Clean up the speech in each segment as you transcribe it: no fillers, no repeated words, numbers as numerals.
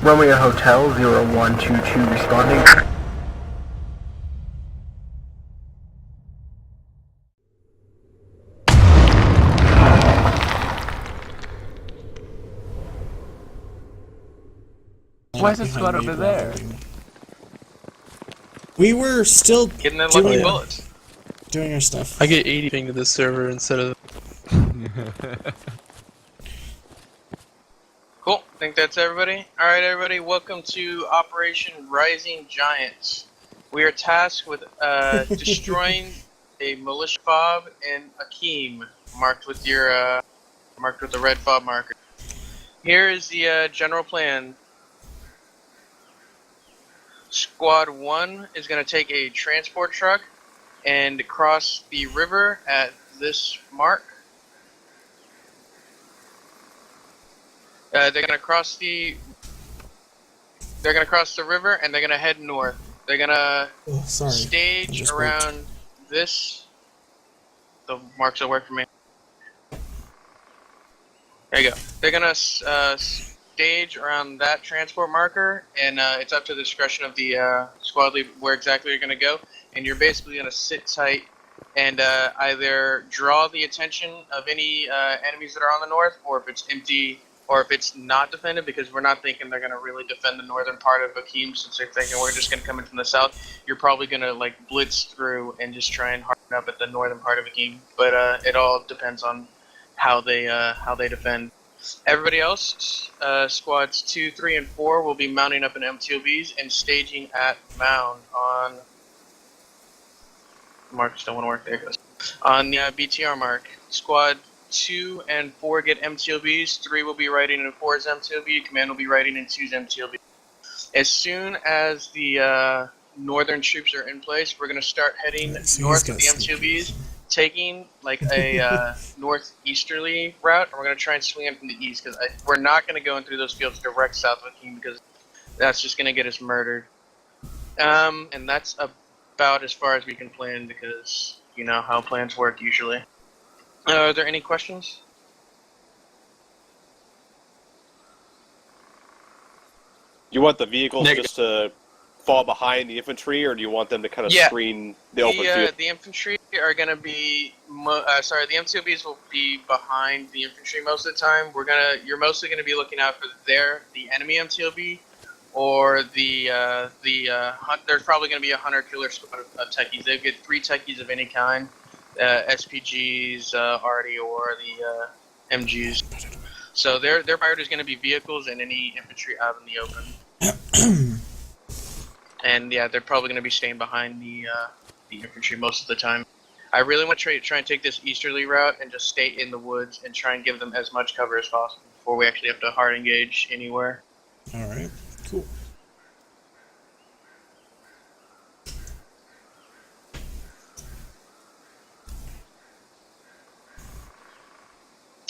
Romeo Hotel 0122 responding. Why is the squad over there? We were still getting their lucky bullets. Doing our stuff. I get 80 ping to this server instead of... Cool, I think that's everybody. Alright everybody, welcome to Operation Rising Giants. We are tasked with destroying a militia fob and Akeem, marked with your marked with the red fob marker. Here is the general plan. Squad 1 is going to take a transport truck and cross the river at this mark. They're gonna cross the river and they're gonna head north. They're gonna stage around this. The marks will work for me. There you go. They're gonna stage around that transport marker, and it's up to the discretion of the squad lead where exactly you're gonna go. And you're basically gonna sit tight and either draw the attention of any enemies that are on the north, or if it's empty. Or if it's not defended, because we're not thinking they're going to really defend the northern part of Akeem, since they're thinking we're just going to come in from the south, you're probably going to like blitz through and just try and harden up at the northern part of Akeem. But it all depends on how they defend. Everybody else, squads 2, 3, and 4 will be mounting up in MTOBs and staging at Mound on... Marks don't want to work, there it goes. On the BTR mark. Squad 2 and 4 get MTOBs, 3 will be riding in 4's MTOB, Command will be riding in 2's MTOB. As soon as the northern troops are in place, we're going to start heading north of the MTOBs, taking like a northeasterly route, and we're going to try and swing in from the east, because we're not going to go in through those fields direct south of King, because that's just going to get us murdered. And that's about as far as we can plan, because you know how plans work usually. Are there any questions? Do you want the vehicles just to fall behind the infantry, or do you want them to kind of screen the open field? The infantry are going to be, the MTOBs will be behind the infantry most of the time. You're mostly going to be looking out for the enemy MTOB, or there's probably going to be a hunter-killer squad of techies. They get 3 techies of any kind. SPGs, RD, or the MGs. So their priority is going to be vehicles and any infantry out in the open. And yeah, they're probably going to be staying behind the infantry most of the time. I really want to try and take this easterly route and just stay in the woods and try and give them as much cover as possible before we actually have to hard engage anywhere. Alright, cool.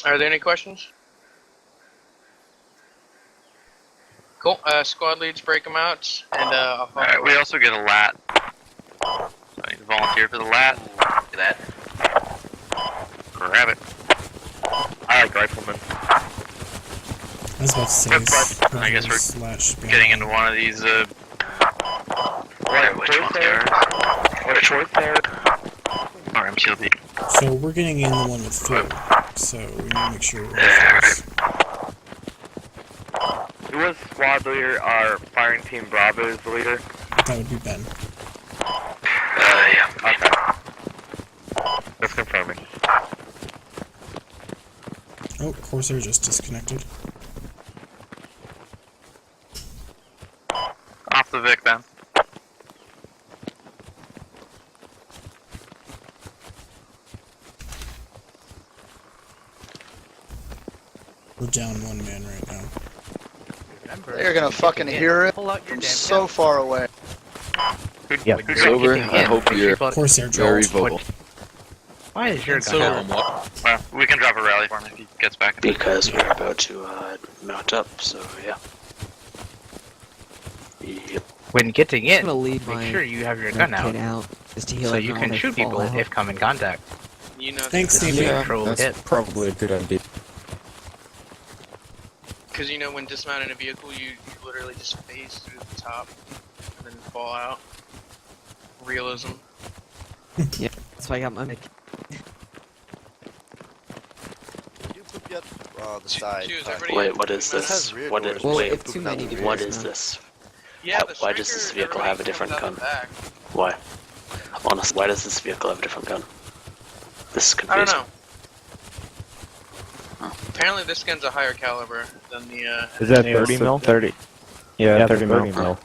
Are there any questions? Cool. Squad leads break them out, and I'll follow. Alright, we also get a lat. So I need to volunteer for the lat. Look at that. Grab it. I like riflemen. I was about to say, I guess we're getting into one of these, which one's there? Which one's there? Or MTLB. So we're getting in the one with 4, so we need to make sure we're right. Who was squad leader? Our firing team Bravo is the leader? That would be Ben. Yeah. Okay. That's confirming. Oh, Corsair just disconnected. Off the Vic, then. We're down 1 man right now. They're gonna fucking hear it from so far away. Yeah, it's over. I hope you're Corsair very vocal. Why is your gun down? Well, we can drop a rally for him if he gets back. Because we're about to mount up, so yeah. Yep. When getting in, leave make sure you have your gun out, just to heal so you can shoot people if come in contact. You know, thanks, Steve. Yeah, that's probably a good idea. Because you know when dismounting a vehicle, you literally just phase through the top and then fall out. Realism. Yeah, that's why I got my mic. You poop you on the side. Wait, what is this? What is? Well, Wait, it's too many to what be is now. this? Yeah, the Why does this vehicle have a different gun? Why? Honestly, why does this vehicle have a different gun? This is I don't confusing. know. Apparently this gun's a higher caliber than the Is that 30 mil? 30. Yeah, 30 mil.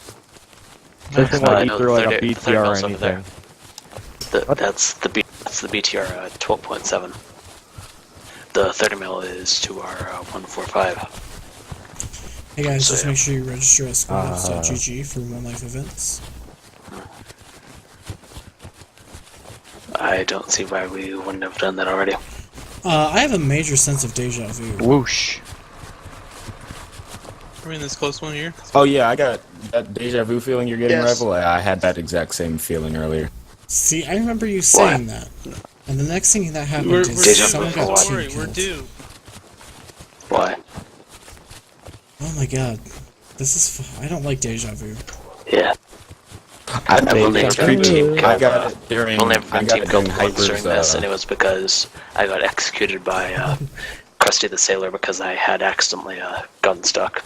Doesn't I let you know through like a 30 BTR or mil's over there. anything. That's the BTR 12.7. The 30 mil is to our 145. Hey guys, So, just yeah. make sure you register at squadhouse.gg for One Life events. I don't see why we wouldn't have done that already. I have a major sense of deja vu. Whoosh. Are we in this close one here? Oh yeah, I got that deja vu feeling you're getting, Yes. Rival. I had that exact same feeling earlier. See, I remember you saying that. And the next thing that happened We're is Deja someone vu, got don't team worry, we're killed. due. Why? Oh my god. This is I don't like deja vu. Yeah. I've only ever been team I got it during. I've only ever I been got team it during killed once during Hyper's. this, and it was because I got executed by Krusty the Sailor because I had accidentally gun stuck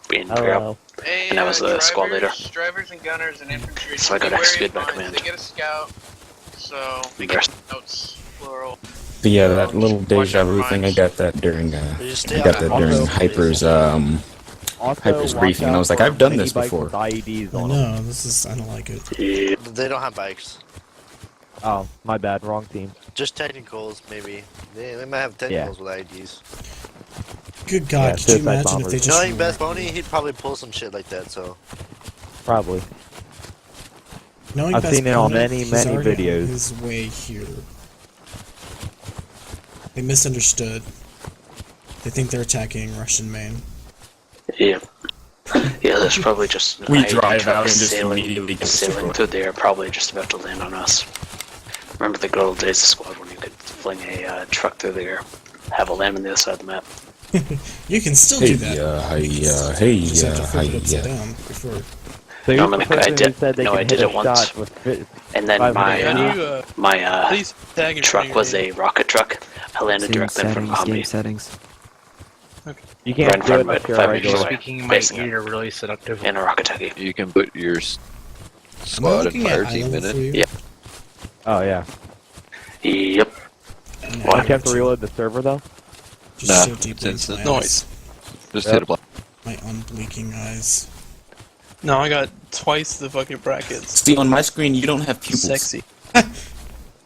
being up. Hey, And I was the squad leader. Drivers and gunners and infantry. So I got be wary executed of by mines. command. They get a scout, so We get notes plural. But yeah, that little deja vu thing. I got that during. I got that during Hyper's. Hyper's briefing, and I was like, I've done this before. I know, this is I don't like it. Yeah. They don't have bikes. Oh, my bad, wrong team. Just technicals, maybe. They might have technicals with IDs. Good god, could you imagine if they just Knowing Best Pony, he'd probably pull some shit like that, so. Probably. knowing I've Best seen it on Pony, many, he's many already on videos. his way here. They misunderstood. They think they're attacking Russian main. Yeah. Yeah, that's probably just We an drive truck out and just sailing immediately get sailing destroyed. through there, probably just about to land on us. Remember the good old days of squad when you could fling a truck through the air, have it land on the other side of the map. You can still Hey, do that. hey, You just have to flip it upside down before. So Normally, I did. No, I did it once. And then Can you, my please tag in front truck of your was name? a rocket truck. I landed directly in front of a Humvee. settings. You Right can't in do front it of it, if you're 5 already meters away. away. Speaking my Facing it. ear really seductive. In a rocket tucky. You can put your Am I squad and looking fire at eye team level in for it. you? Yeah. Oh yeah. Yep. No, I have to reload the server though. just Nah, so deeply it's into instant my noise. eyes. Just hit a block. My unblinking eyes. No, I got twice the fucking brackets. See, on my screen, you don't have pupils. Sexy.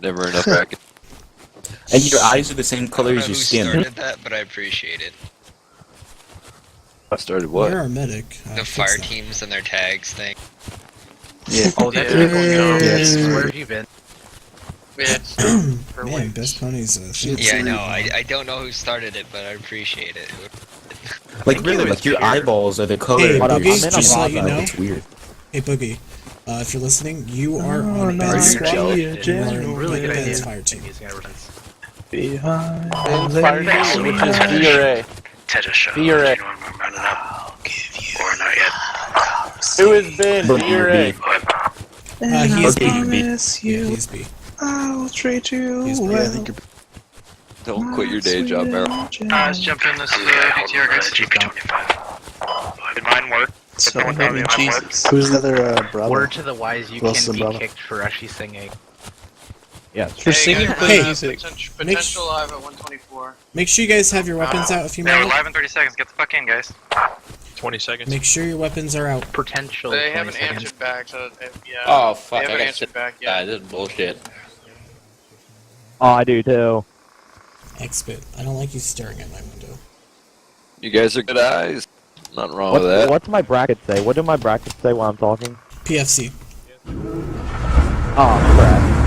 Never enough bracket. And your eyes are the same color as your skin. that, but I appreciate it. I started what? You're our medic. The fix fire that. teams and their tags thing. Oh, that's Yeah. Yes. Where have you been? Yeah, Man, Best Pony's a thing. Yeah, I know. I don't know who started it, but I appreciate it. Like really, like your eyeballs are the color Hey, of your Boogie, skin. just to let you know. It's weird. Hey Boogie, if you're listening, you are on Ben's You're squad. jealous. You are It's a on really good Ben's idea. fire team. He's gonna reference. Behind fire team, which is VRA. Tetra VRA. You know what I'm running up? Or not yet. Who has been Boogie, VRA? He is B. promise Yeah, you he's B. I'll treat you He's B. well. Don't quit your day job, Meryl. Let's jump in this BTR, guys. GP25. Did mine work? So heavy, Jesus. Who's the other Bravo? Word to the wise, you Wilson, can be brother. kicked for actually singing. Yeah. For singing guys, play music. Potential live at 124. Make sure you guys have your weapons out if you Yeah, we're may. live in 30 seconds. Get the fuck in, guys. 20 seconds. Make sure your weapons are out. Potential. They 20 haven't seconds. answered back, so yeah. Oh, They fuck. haven't answered back yet. This is bullshit. Oh, I do too. X-Bit. I don't like you staring at my window. You guys are good eyes. Nothing wrong with that. What's my bracket say? What do my brackets say while I'm talking? PFC. Oh crap.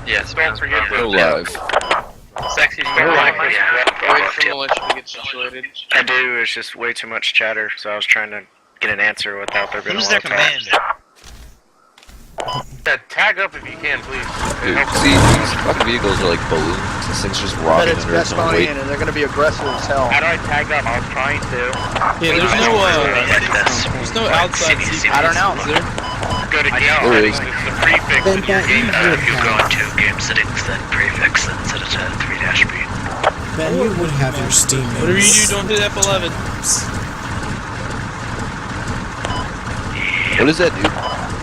Yeah, spans for you. Go live. Sexy, you We're got live. yeah. Wait for militia to get situated. I do, it's just way too much chatter, so I was trying to get an answer without there being Who's a lot their of talk. commander? Yeah, tag up if you can, please. Dude, see, these fucking vehicles are like balloons. This thing's just But rocking it's under its own weight. Vesponian and they're gonna be aggressive as hell. How do I tag up? I was trying to. Yeah, there's no outside secret. I don't know. Is there? Go to game There settings. is. It's the prefix Then in your that game you settings. would If you go have, into game settings, then prefix, then set it to 3-B. Ben, you would have your Steam names. Whatever you do, don't hit F11. What does that do?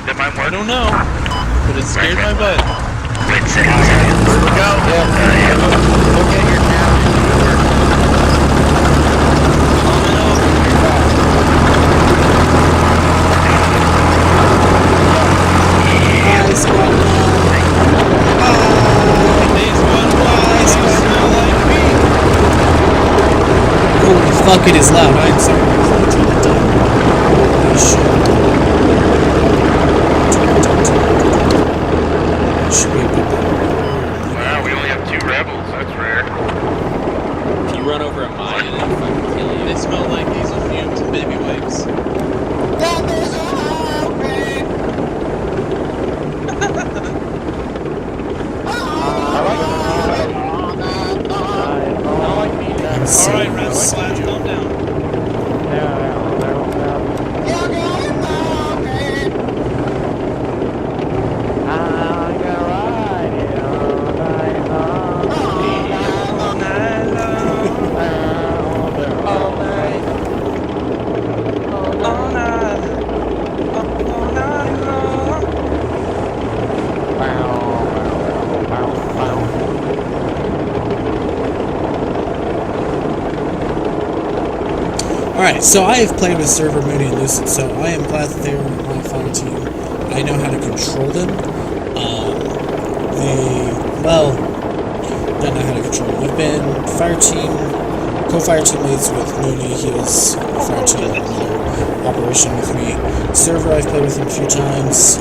Did mine I work? don't know, but it scared my butt. Wait, settings. Here we go. Hi, Squad 1. Hey, Squad 1, you smell like me. Holy fuck, it is loud. I'm sorry. Turn it down. Holy shit. It should be a bit better. Wow, we only have 2 rebels. That's rare. If you run over a mine and it fucking kill you. They smell like diesel fumes and baby wipes. I'm so Alright, Red lost. Slash, calm down. Alright, so I have played with Server Mooney and Lucid, so I am glad that they are on my fire team. I know how to control them. Don't know how to control them. I've been co-fire team leads with Mooney. He was fire team in another operation with me. Server, I've played with him a few times.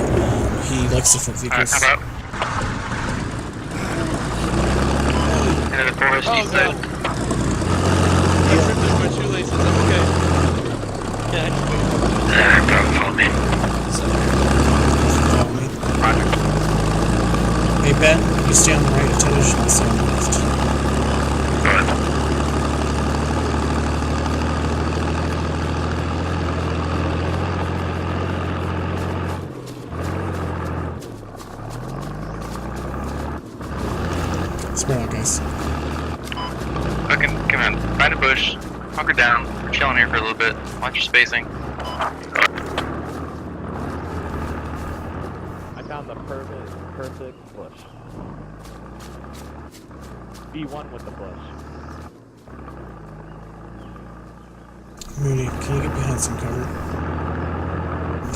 He likes different vehicles. How about? Into the forest, Oh, east side. God. I tripped over my shoelaces. I'm okay. Yeah, Follow me. Follow me. Hey Ben, you stay on the right of Tedish, I'll stay on the left. Spread out, guys. Fucking, come on. Find a bush. Hunker down. We're chilling here for a little bit. Watch your spacing. I found the perfect bush. B1 with the bush. Mooney, can you get behind some cover?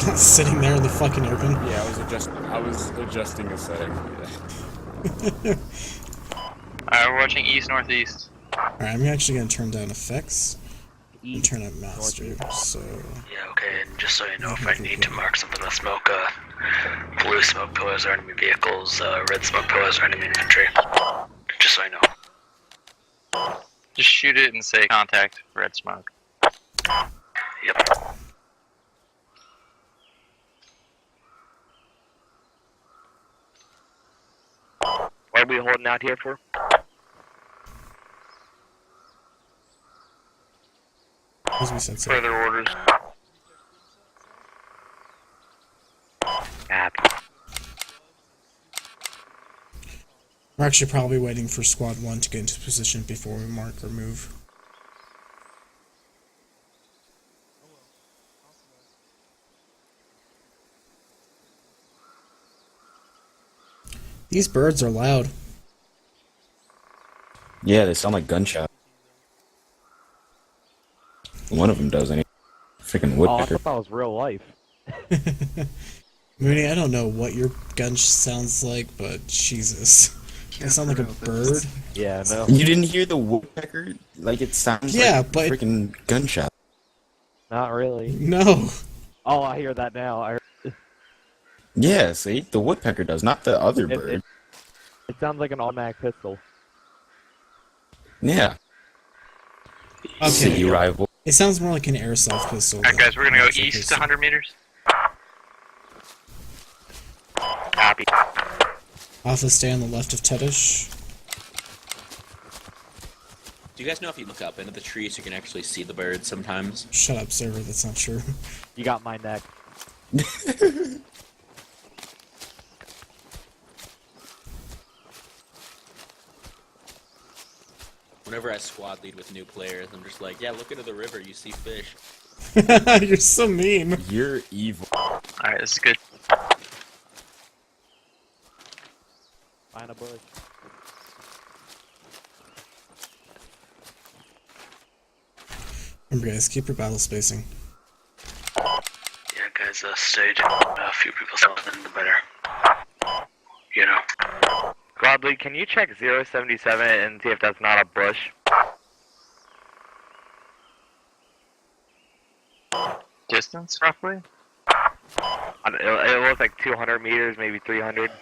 Not sitting there in the fucking open. Yeah, I was adjusting a setting. We're watching east, northeast. Alright, I'm actually gonna turn down effects and turn up master, so... Yeah, okay, and just so you know, if I need to mark something with smoke, blue smoke pillars are enemy vehicles, red smoke pillars are enemy infantry. Just so you know. Just shoot it and say contact, red smoke. Yep. What are we holding out here for? As we said so. Further orders. We're actually probably waiting for Squad 1 to get into position before we mark or move. These birds are loud. Yeah, they sound like gunshots. One of them does, anyway. Freaking Oh, I woodpecker. thought that was real life. Mooney, I don't know what your gun sounds like, but Jesus. They sound like a bird. Yeah, no. You didn't hear the woodpecker? Like, it sounds Yeah, like but- a freaking gunshot. Not really. No. Oh, I hear that now. Yeah, see? The woodpecker does, not the other bird. It sounds like an automatic pistol. Yeah. Okay. City rival. It sounds more like an airsoft pistol. Alright, guys, we're gonna go than an east pistol. 100 meters. Copy. Alpha, stay on the left of Tedish. Do you guys know if you look up into the trees, you can actually see the birds sometimes? Shut up, server. That's not true. You got my neck. Whenever I squad lead with new players, I'm just like, yeah, look into the river, you see fish. You're so mean. You're evil. Alright, this is good. Find a bush. Remember, guys, keep your battle spacing. Yeah, guys, stayed. A few people something, the better. You know. Squad lead, can you check 077 and see if that's not a bush? Distance, roughly? It looks like 200 meters, maybe 300.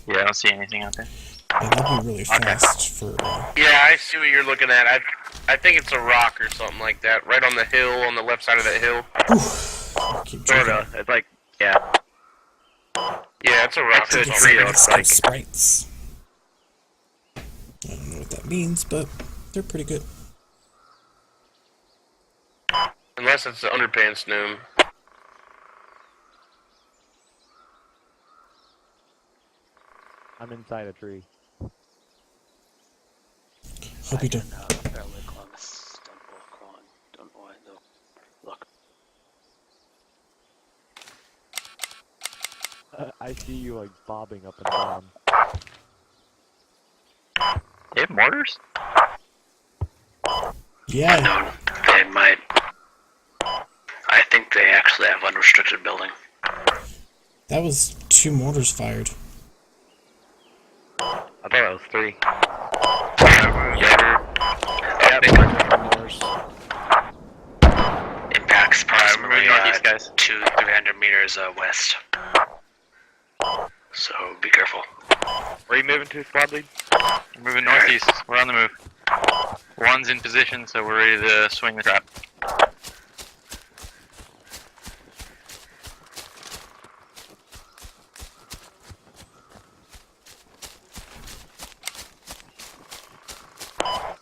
Yeah, I don't see anything out there. Yeah, that'd be really fast for... Yeah, I see what you're looking at. I think it's a rock or something like that, right on the hill, on the left side of that hill. Sorta. It's like, yeah. Yeah, it's a rock. It's It's a tree. It's like sprites. I don't know what that means, but they're pretty good. Unless it's the underpants gnome. I'm inside a tree. Hope you don't. I see you like bobbing up and down. They have mortars? Yeah. No, they might. I think they actually have unrestricted building. That was 2 mortars fired. I thought it was 3. Impacts approximately northeast, guys. 200-300 meters west. So be careful. Where are you moving to, squad lead? We're moving northeast. We're on the move. One's in position, so we're ready to swing the trap.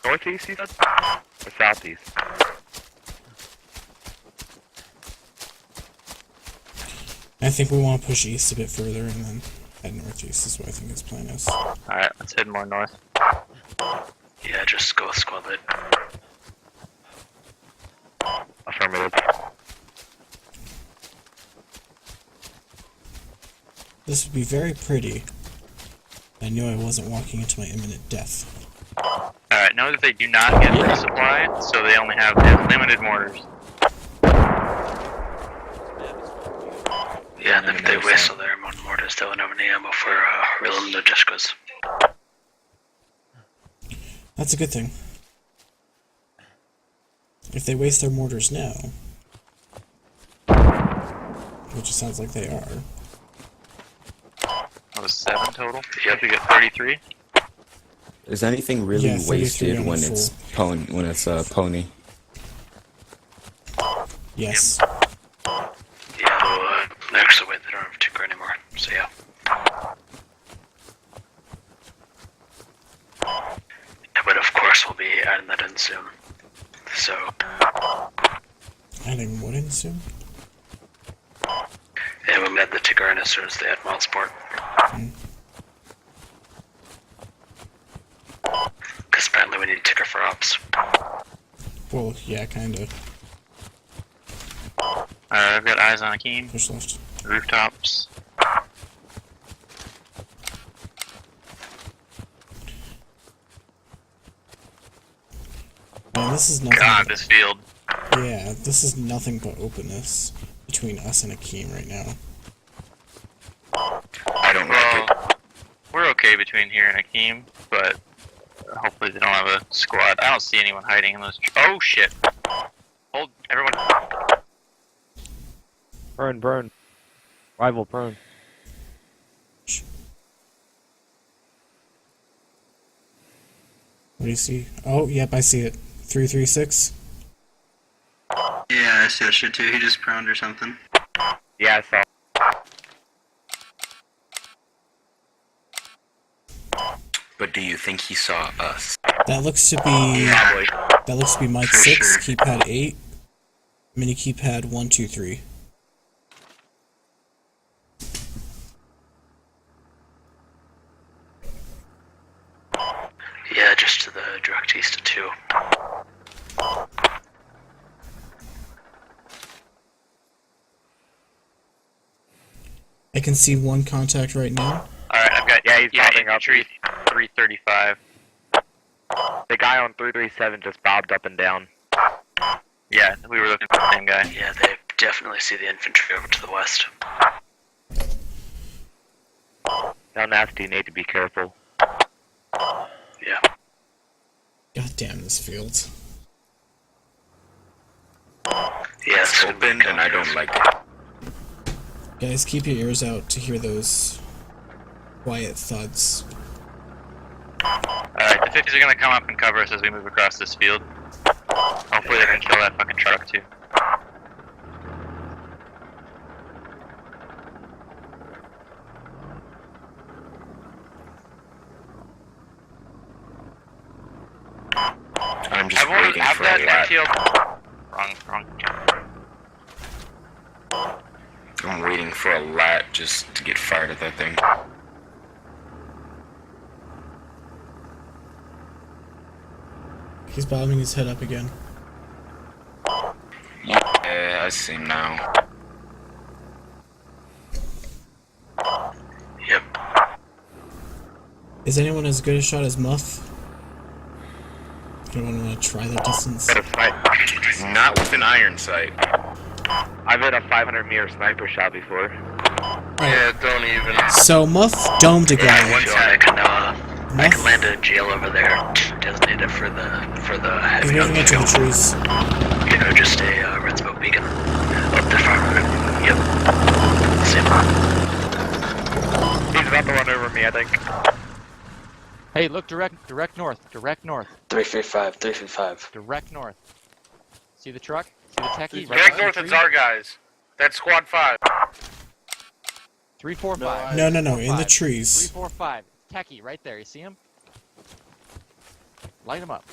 Northeast, you said? Or southeast? I think we want to push east a bit further and then head northeast is what I think his plan is. Alright, let's head more north. Yeah, just go with squad lead. Affirmative. This would be very pretty. I knew I wasn't walking into my imminent death. Alright, know that they do not get resupply, so they only have limited mortars. Yeah, and if they waste all their mortars, they'll have any ammo for real logisticals. That's a good thing. If they waste their mortars now, which it sounds like they are. That was 7 total. You have to get 33. Is anything really Yeah, 33 wasted on when the it's pony? Yes. Yeah, actually, wait, they don't have Tinker anymore, so yeah. Yeah, but of course we'll be adding that in soon. So. Adding what in soon? Yeah, we'll add the Tinker in as soon as they add mod support. Because apparently we need Tinker for ops. Well, yeah, kinda. Alright, I've got eyes on Akeem. Push left. Rooftops. Man, this is nothing. God, this field. Yeah, this is nothing but openness between us and Akeem right now. I don't like it. We're okay between here and Akeem, but hopefully they don't have a squad. I don't see anyone hiding in those. Oh shit! Hold, everyone. Burn. Rival prone. What do you see? Oh, yep, I see it. 336. Yeah, I see that shit too. He just proned or something. Yeah, I saw. But do you think he saw us? That looks to be Mike 6, keypad 8, mini keypad 1, 2, 3. Yeah, just to the direct east of 2. I can see one contact right now. Alright, I've got, he's bobbing up. 335. The guy on 337 just bobbed up and down. Yeah, we were looking for the same guy. Yeah, they definitely see the infantry over to the west. How nasty, you need to be careful. Yeah. God damn this field. Yeah, it's open and I don't like it. Guys, keep your ears out to hear those quiet thuds. Alright, the 50s are gonna come up and cover us as we move across this field. Hopefully they can kill that fucking truck too. I'm just waiting for a lot. Wrong. I'm waiting for a lot just to get fired at that thing. He's bobbing his head up again. Yeah, I see him now. Yep. Is anyone as good a shot as Muff? Anyone want to try their distance? Not with an iron sight. I've hit a 500-meter sniper shot before. Yeah, don't even. So Muff domed a guy. I can land a jail over there, designated for the He's heavy moving into the trees. You know, just a red smoke beacon up the farm. Yep. Same one. He's about to run over me, I think. Hey, look direct north. 335. Direct north. See the truck? See the techie? Right Direct north, it's our guys. That's squad 5. 345. No, in the trees. 345. Techie, right there. You see him? Light him up.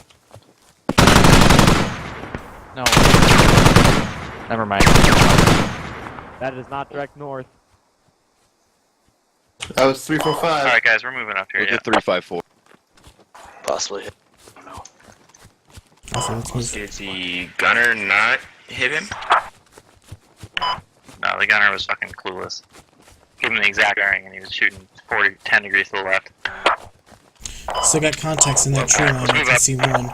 No. Never mind. That is not direct north. That was 345. Alright guys, we're moving up here. Look Yeah. at 354. Possibly hit. Did the gunner not hit him? No, the gunner was fucking clueless. Give him the exact bearing and he was shooting 10 degrees to the left. Still got contacts in that tree line. I can see one.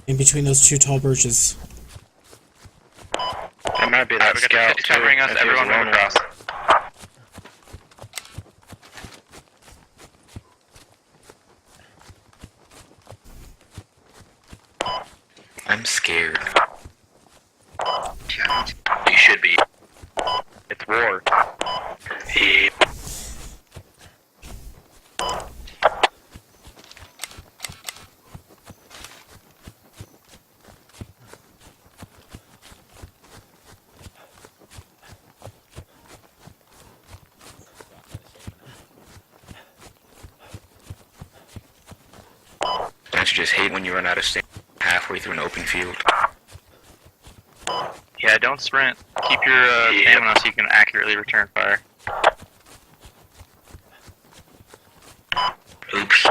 In between those two tall birches. It might be that scout too. Covering us, everyone move across. I'm scared. You should be. It's war. Yep. Don't you just hate when you run out of steam halfway through an open field? Yeah, don't sprint. Keep your stamina so you can accurately return fire. Oops.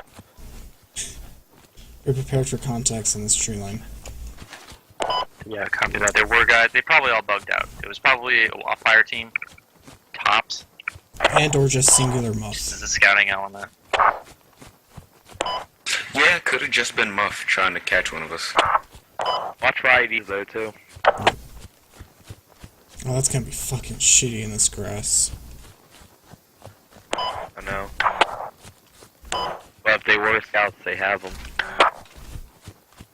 We're prepared for contacts in this tree line. Yeah, copy that. There were guys. They probably all bugged out. It was probably a fire team. Tops. And or just singular Muff. This is a scouting element. Yeah, could have just been Muff trying to catch one of us. Watch for IDs though too. Oh, that's gonna be fucking shitty in this grass. I know. But if they were scouts, they have them.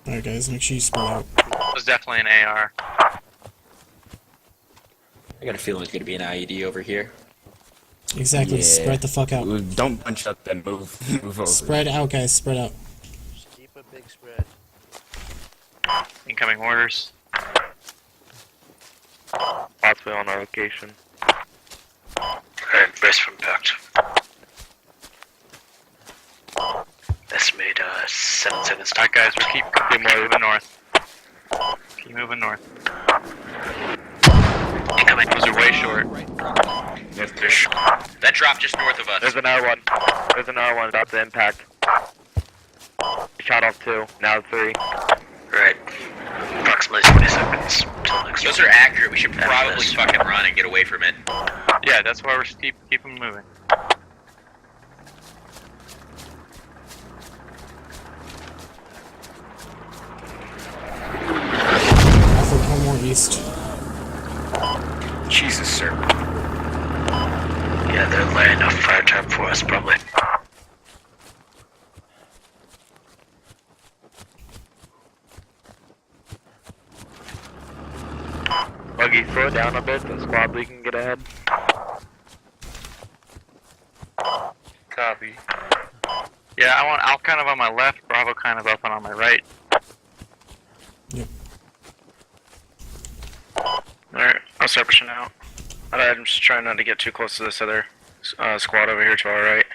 Alright guys, make sure you spread out. It was definitely an AR. I got a feeling it's gonna be an IED over here. Exactly, Yeah. spread the fuck out. Don't bunch up and move over. Spread out, guys, spread out. Just keep a big spread. Incoming orders. Possibly on our location. Alright, brace for impact. Estimate 7 seconds. Alright guys, we keep moving north. Keep moving north. Incoming. Those are way short. That dropped just north of us. There's another one. There's another one about to impact. Shot off 2, now 3. Right. Approximately 20 seconds until next Those one. are accurate. We should probably fucking run and get away from it. Yeah, that's why we're just keep them moving. Alpha, one more east. Jesus, sir. Yeah, they're laying enough fire time for us, probably. Buggy, slow it down a bit, the squad lead can get ahead. Copy. Yeah, I want Al kind of on my left, Bravo kind of up and on my right. Yep. Alright, I'll start pushing out. I'm just trying not to get too close to this other squad over here to our right.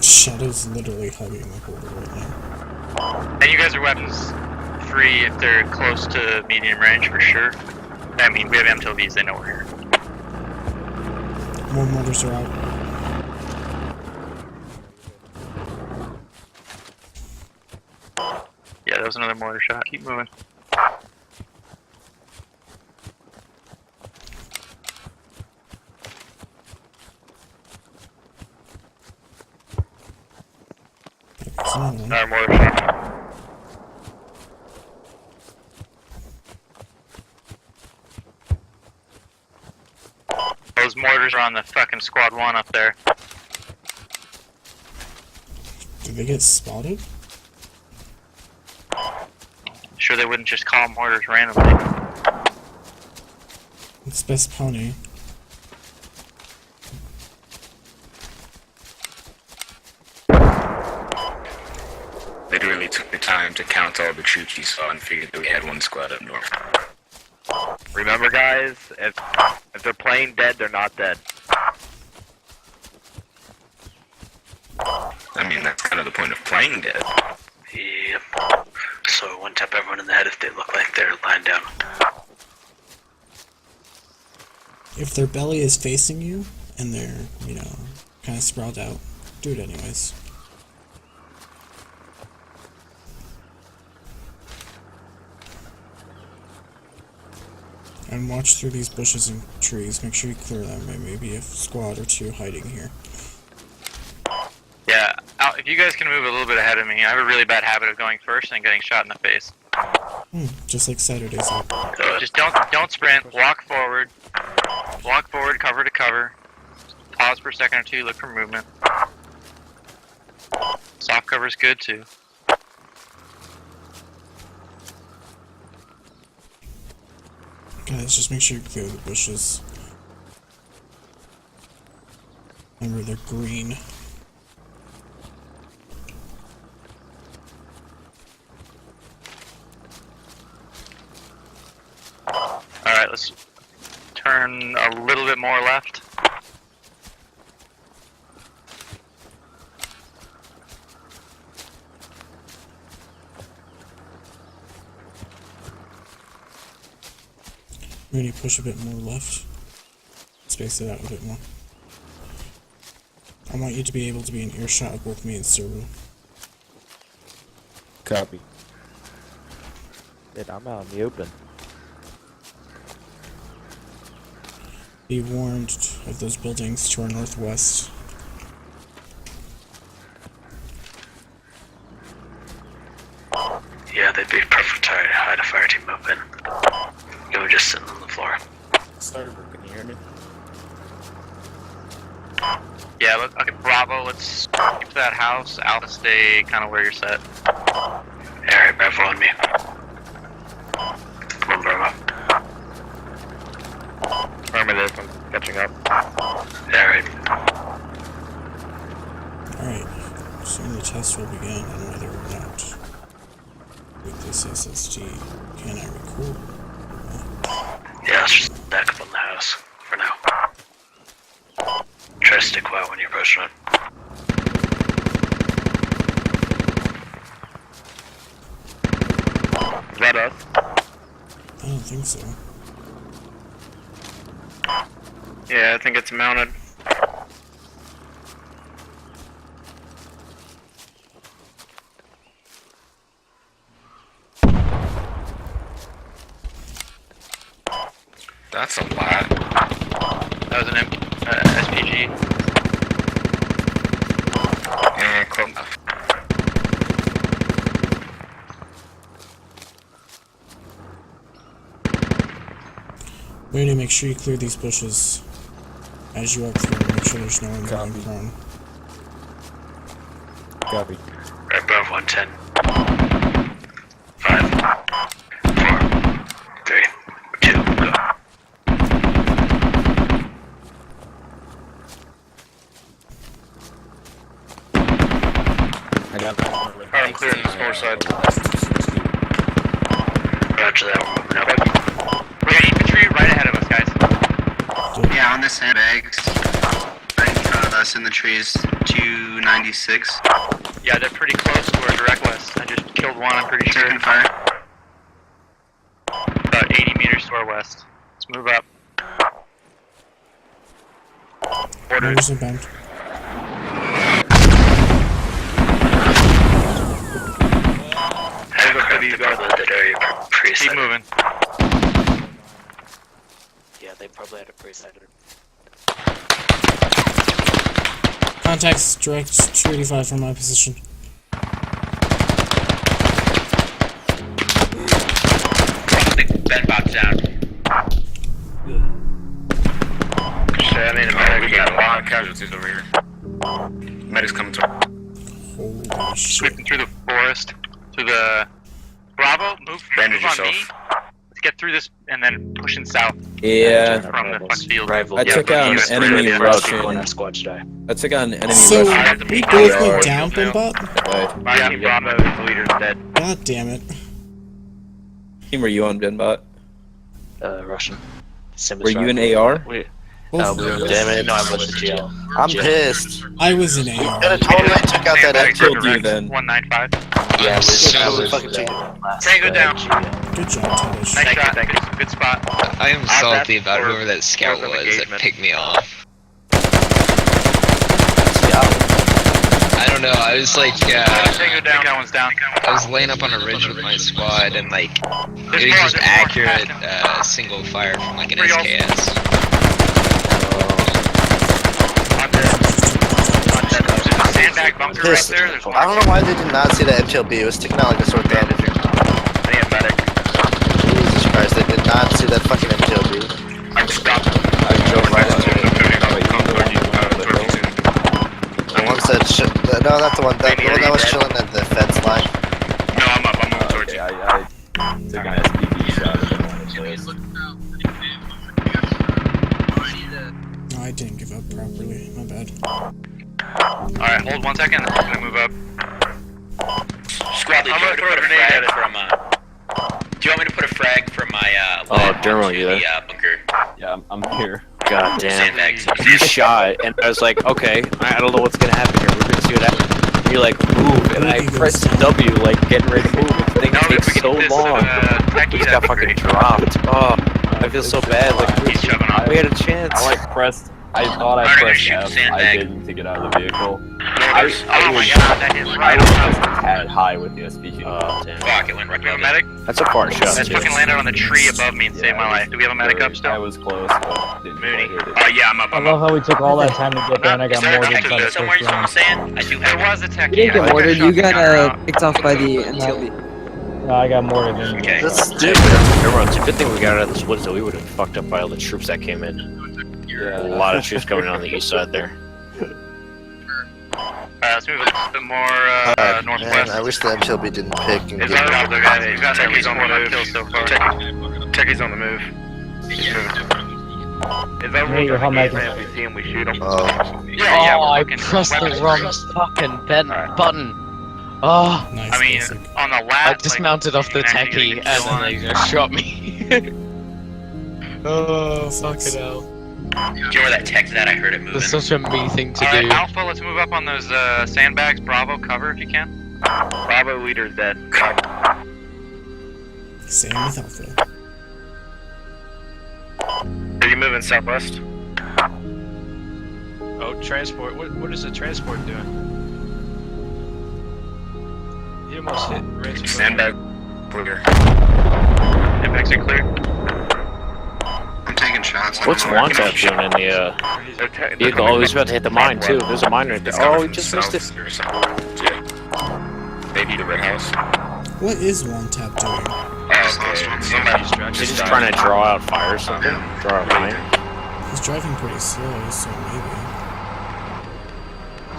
Shadow's literally hugging the border right now. And you guys are weapons free if they're close to medium range for sure. I mean, we have MTLVs, they know we're here. More mortars are out. Yeah, that was another mortar shot. Keep moving. There's another one. Another mortar shot. Those mortars are on the fucking squad 1 up there. Did they get spotted? Sure they wouldn't just call mortars randomly. It's best pony. They really took the time to count all the troops you saw and figured that we had one squad up north. Remember guys, if they're playing dead, they're not dead. I mean, that's kind of the point of playing dead. Yep. So one tap everyone in the head if they look like they're lying down. If their belly is facing you and they're, you know, kind of sprawled out, do it anyways. And watch through these bushes and trees. Make sure you clear them. There may be a squad or 2 hiding here. Yeah, Al, if you guys can move a little bit ahead of me, I have a really bad habit of going first and getting shot in the face. Just like Saturday's up. Just don't sprint, walk forward, cover to cover. Pause for a second or 2, look for movement. Soft cover's good too. Guys, just make sure you clear the bushes. Remember, they're green. Alright, let's turn a little bit more left. Maybe push a bit more left. Space it out a bit more. I want you to be able to be in earshot of both me and Servo. Copy. Dude, I'm out in the open. Be warned of those buildings to our northwest. Yeah, they'd be perfect to hide a fire team open. You were just sitting on the floor. Starboard, can you hear me? Yeah, look, okay, Bravo, let's keep to that house. Alpha, stay kind of where you're set. Alright, Bravo on me. Come on, Bravo. Affirmative, I'm catching up. Alright. Alright, Soon the test will begin on whether or not with this SSD can I record. Yeah, let's just back up on the house for now. Try to stick quiet when you're pushing it. Is that us? I don't think so. Yeah, I think it's mounted. That's a lot. That was an SPG. Yeah, close enough. Mooney, make sure you clear these bushes as you walk through. Make sure there's no one going prone. Copy. Right above 110. 5, 4, 3, 2, go. I got that. Alright, I'm clearing this north side. Roger that, we're moving up. We got infantry right ahead of us, guys. Yeah, on the sandbags. Right in front of us in the trees. 296. Yeah, they're pretty close to our direct west. I just killed one, I'm pretty sure. Taking fire. About 80 meters to our west. Let's move up. Ordered. Orders inbound. Keep moving. Yeah, they probably had a pre-sighted. Contacts direct 285 from my position. Ben box down. Shit, I need a medic. We got a lot of casualties over here. Medic's coming to. Holy shit. Sweeping through the forest. To the Bravo, move on me. Let's get through this and then pushing south. Yeah. From the fuck field. I took out an enemy Russian. Squad today. I took out an enemy So, Russian. we both went down, Bimbot? My team Bravo, the leader's dead. God damn it. Team, were you on Benbot? Russian. Were you an AR? Both Damn it, no, I was the GL. I'm pissed. I was an AR. Gotta totally check out that I killed you then. 195. Yeah, I was fucking cheating. Tango down. Good job, Tadish. Nice shot. Good spot. I am salty about whoever that scout was that picked me off. I don't know, I was like, Tango down. That one's down. I was laying up on a ridge with my squad and like, it was just accurate single fire from like an SKS. Sandbag bunker right there. There's one. I don't know why they did not see that MTLB. It was sticking out like a sore thumb. Jesus Christ, they did not see that fucking MTLB. I stopped. I drove right into it. The one said, no, not the one. The one that was chilling at the fence line. No, I'm up. I'm moving towards you. I took an SPG shot at him. No, I didn't give up properly. My bad. Alright, hold 1 second. I'm gonna move up. Squad lead, I'm gonna throw a grenade at it. from, do you want me to put a frag from my, Dermo, you there? bunker? Yeah, I'm here. God damn. Sandbags. He shot, and I was like, okay, I don't know what's gonna happen here. We're gonna see what happens. And you're like, move, and I pressed W, like, getting ready to move. The thing takes so long. We just got fucking dropped. Oh, I feel so bad. Like, we had a chance. I pressed. I thought I pressed F. I didn't to get out of the vehicle. I was just a tad high with the SPG. Oh, damn. Fuck, it went right Do we have a down medic? That's a far shot. That fucking landed on the tree above me and saved my life. Do we have a medic up still? I was close, but didn't Mooney. quite hit it. Oh yeah, I'm up. I love how we took all that time to get there and I got more than Techie somewhere you saw sand? I do There have was a techie. You didn't get I mortared, shot you the got gunner picked off by the MTLB. No, I got mortared than Okay. That's stupid. It's a good thing we got out of this woods, though. We would have been fucked up by all the troops that came in. A lot of troops coming in on the east side there. Let's move a little bit more Man, northwest. I wish the MTLB didn't pick and He's get on the move. He's on the move. So far. Techie's on the move. He's moving. Is that Hey, your home if we see him, we shoot him? Yeah, I pressed the wrong fucking button. Oh, Nice. I mean, basic. on the I last, dismounted off the then you're techie gonna and kill then they just shot me. oh, Sucks. fucking hell. Do you know where that tech's at? I heard it moving. That's such a me thing to Alright, do. Alpha, let's move up on those sandbags. Bravo, cover if you can. Bravo leader's dead. Same with Alpha. Are you moving southwest? Oh, transport. What is the transport doing? He almost hit Ransom. Sandbag clear. Impacts are clear. I'm taking shots. What's Wantap doing in the vehicle? Oh, he's about to hit the mine too. There's a mine right there. Oh, he just missed it. Maybe the red house. What is One Tap doing? He's just trying to draw out fire or something. Draw out mine. He's driving pretty slow, so maybe.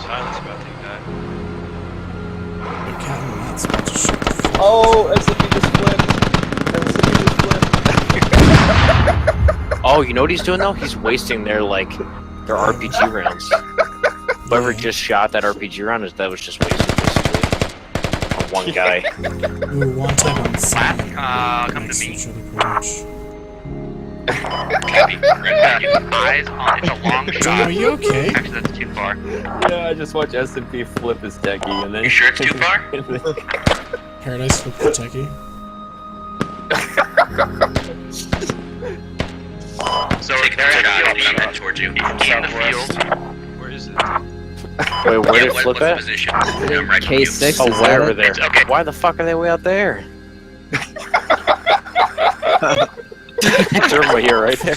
Silence about to die. The cat and rat's about to shoot the fuck. Oh, SCP just flipped. Oh, you know what he's doing though? He's wasting their RPG rounds. Whoever just shot that RPG round that was just wasted basically on one guy. Ooh, One Tap on Sam. Come to me. Eyes on. It's a long John, shot. are you okay? Actually, that's too far. Yeah, I just watched S&P flip his techie and then... You sure it's too far? Paradise flipped the techie. So they're heading towards you. In the field. Where is it? Wait, where did it What flip at? position? I'm right from you. K6 Oh, is whatever that there. It's okay. Why the fuck are they way out there? Thermal here, right there.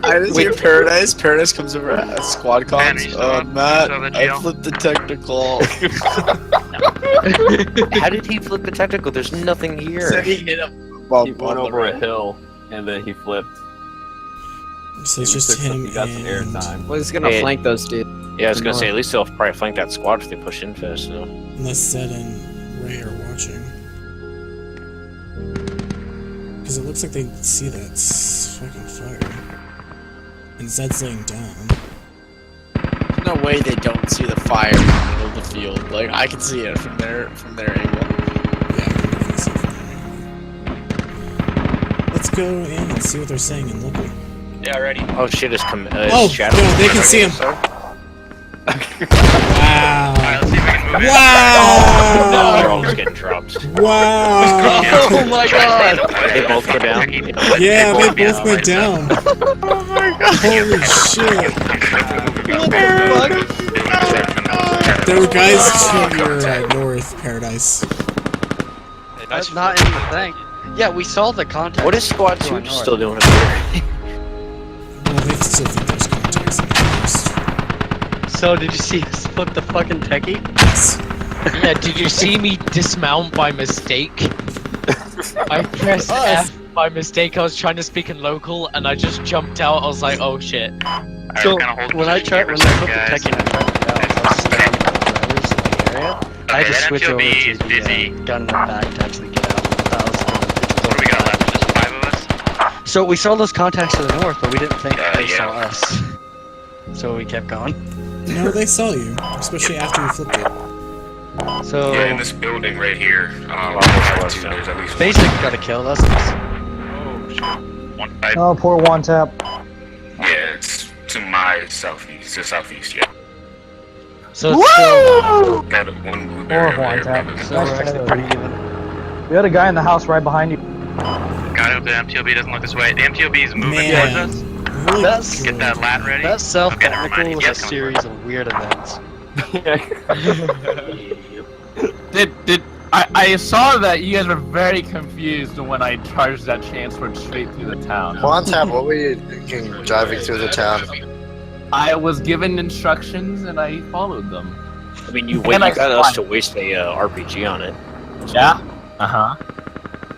I just hear Paradise. Paradise comes over at squad Man, comms. you still Matt, still in I jail? flipped the technical. How did he flip the technical? There's nothing here. He hit him. He went over a hill and then he flipped. So it's just him He got some air and... time. Well, he's gonna Hey. flank those dudes. Yeah, I was gonna say, at least they'll probably flank that squad if they push in fast, though. Unless Zed and Ray are watching. Because it looks like they see that fucking fire. And Zed's laying down. There's no way they don't see the fire in the middle of the field. Like I can see it from their angle. Yeah, I can definitely see from there. Let's go in and see what they're saying in local. Yeah, ready. Oh shit, it's Oh, Shadow. no, they can see him. Wow. Alright, let's see if we can move it. They're Wow. all just getting dropped. Wow. Oh my god! They both go down. Yeah, they both went down. Holy shit. There were guys to your north, Paradise. That's not in the thing. Yeah, we saw the contact. What is Squad 2 still doing up there? Well, they still think there's contacts in the forest. So did you see us flip the fucking techie? Yes. Yeah, did you see me dismount by mistake? I pressed F by mistake. I was trying to speak in local and I just jumped out. I was like, oh shit. So when I flipped the techie and I tried to get out, I was standing in the area. I had to switch over to the gun in the back to actually get out. That was What do we got left? Just 5 of us? So we saw those contacts to the north, but we didn't think they saw us. So we kept going. No, they saw you, especially after you flipped it. So Yeah, in this building right here. There's at least Basic got a kill. That's nice. Oh, poor One Tap. Yeah, it's to my southeast. To southeast, yeah. So it's still, Got one blueberry over there. so we're actually pretty even. We had a guy in the house right behind you. God, I hope the MTLB doesn't look this way. The MTLB is moving Man. towards us. Really That's Get that lat ready. that self Okay, never mind. technical was He's a coming series of weird events. I saw that you guys were very confused when I charged that transport straight through the town. Quantab, what were you thinking driving through the town? I was given instructions and I followed them. I mean, you And I got us to spotted. waste a RPG on it. Yeah. Uh-huh.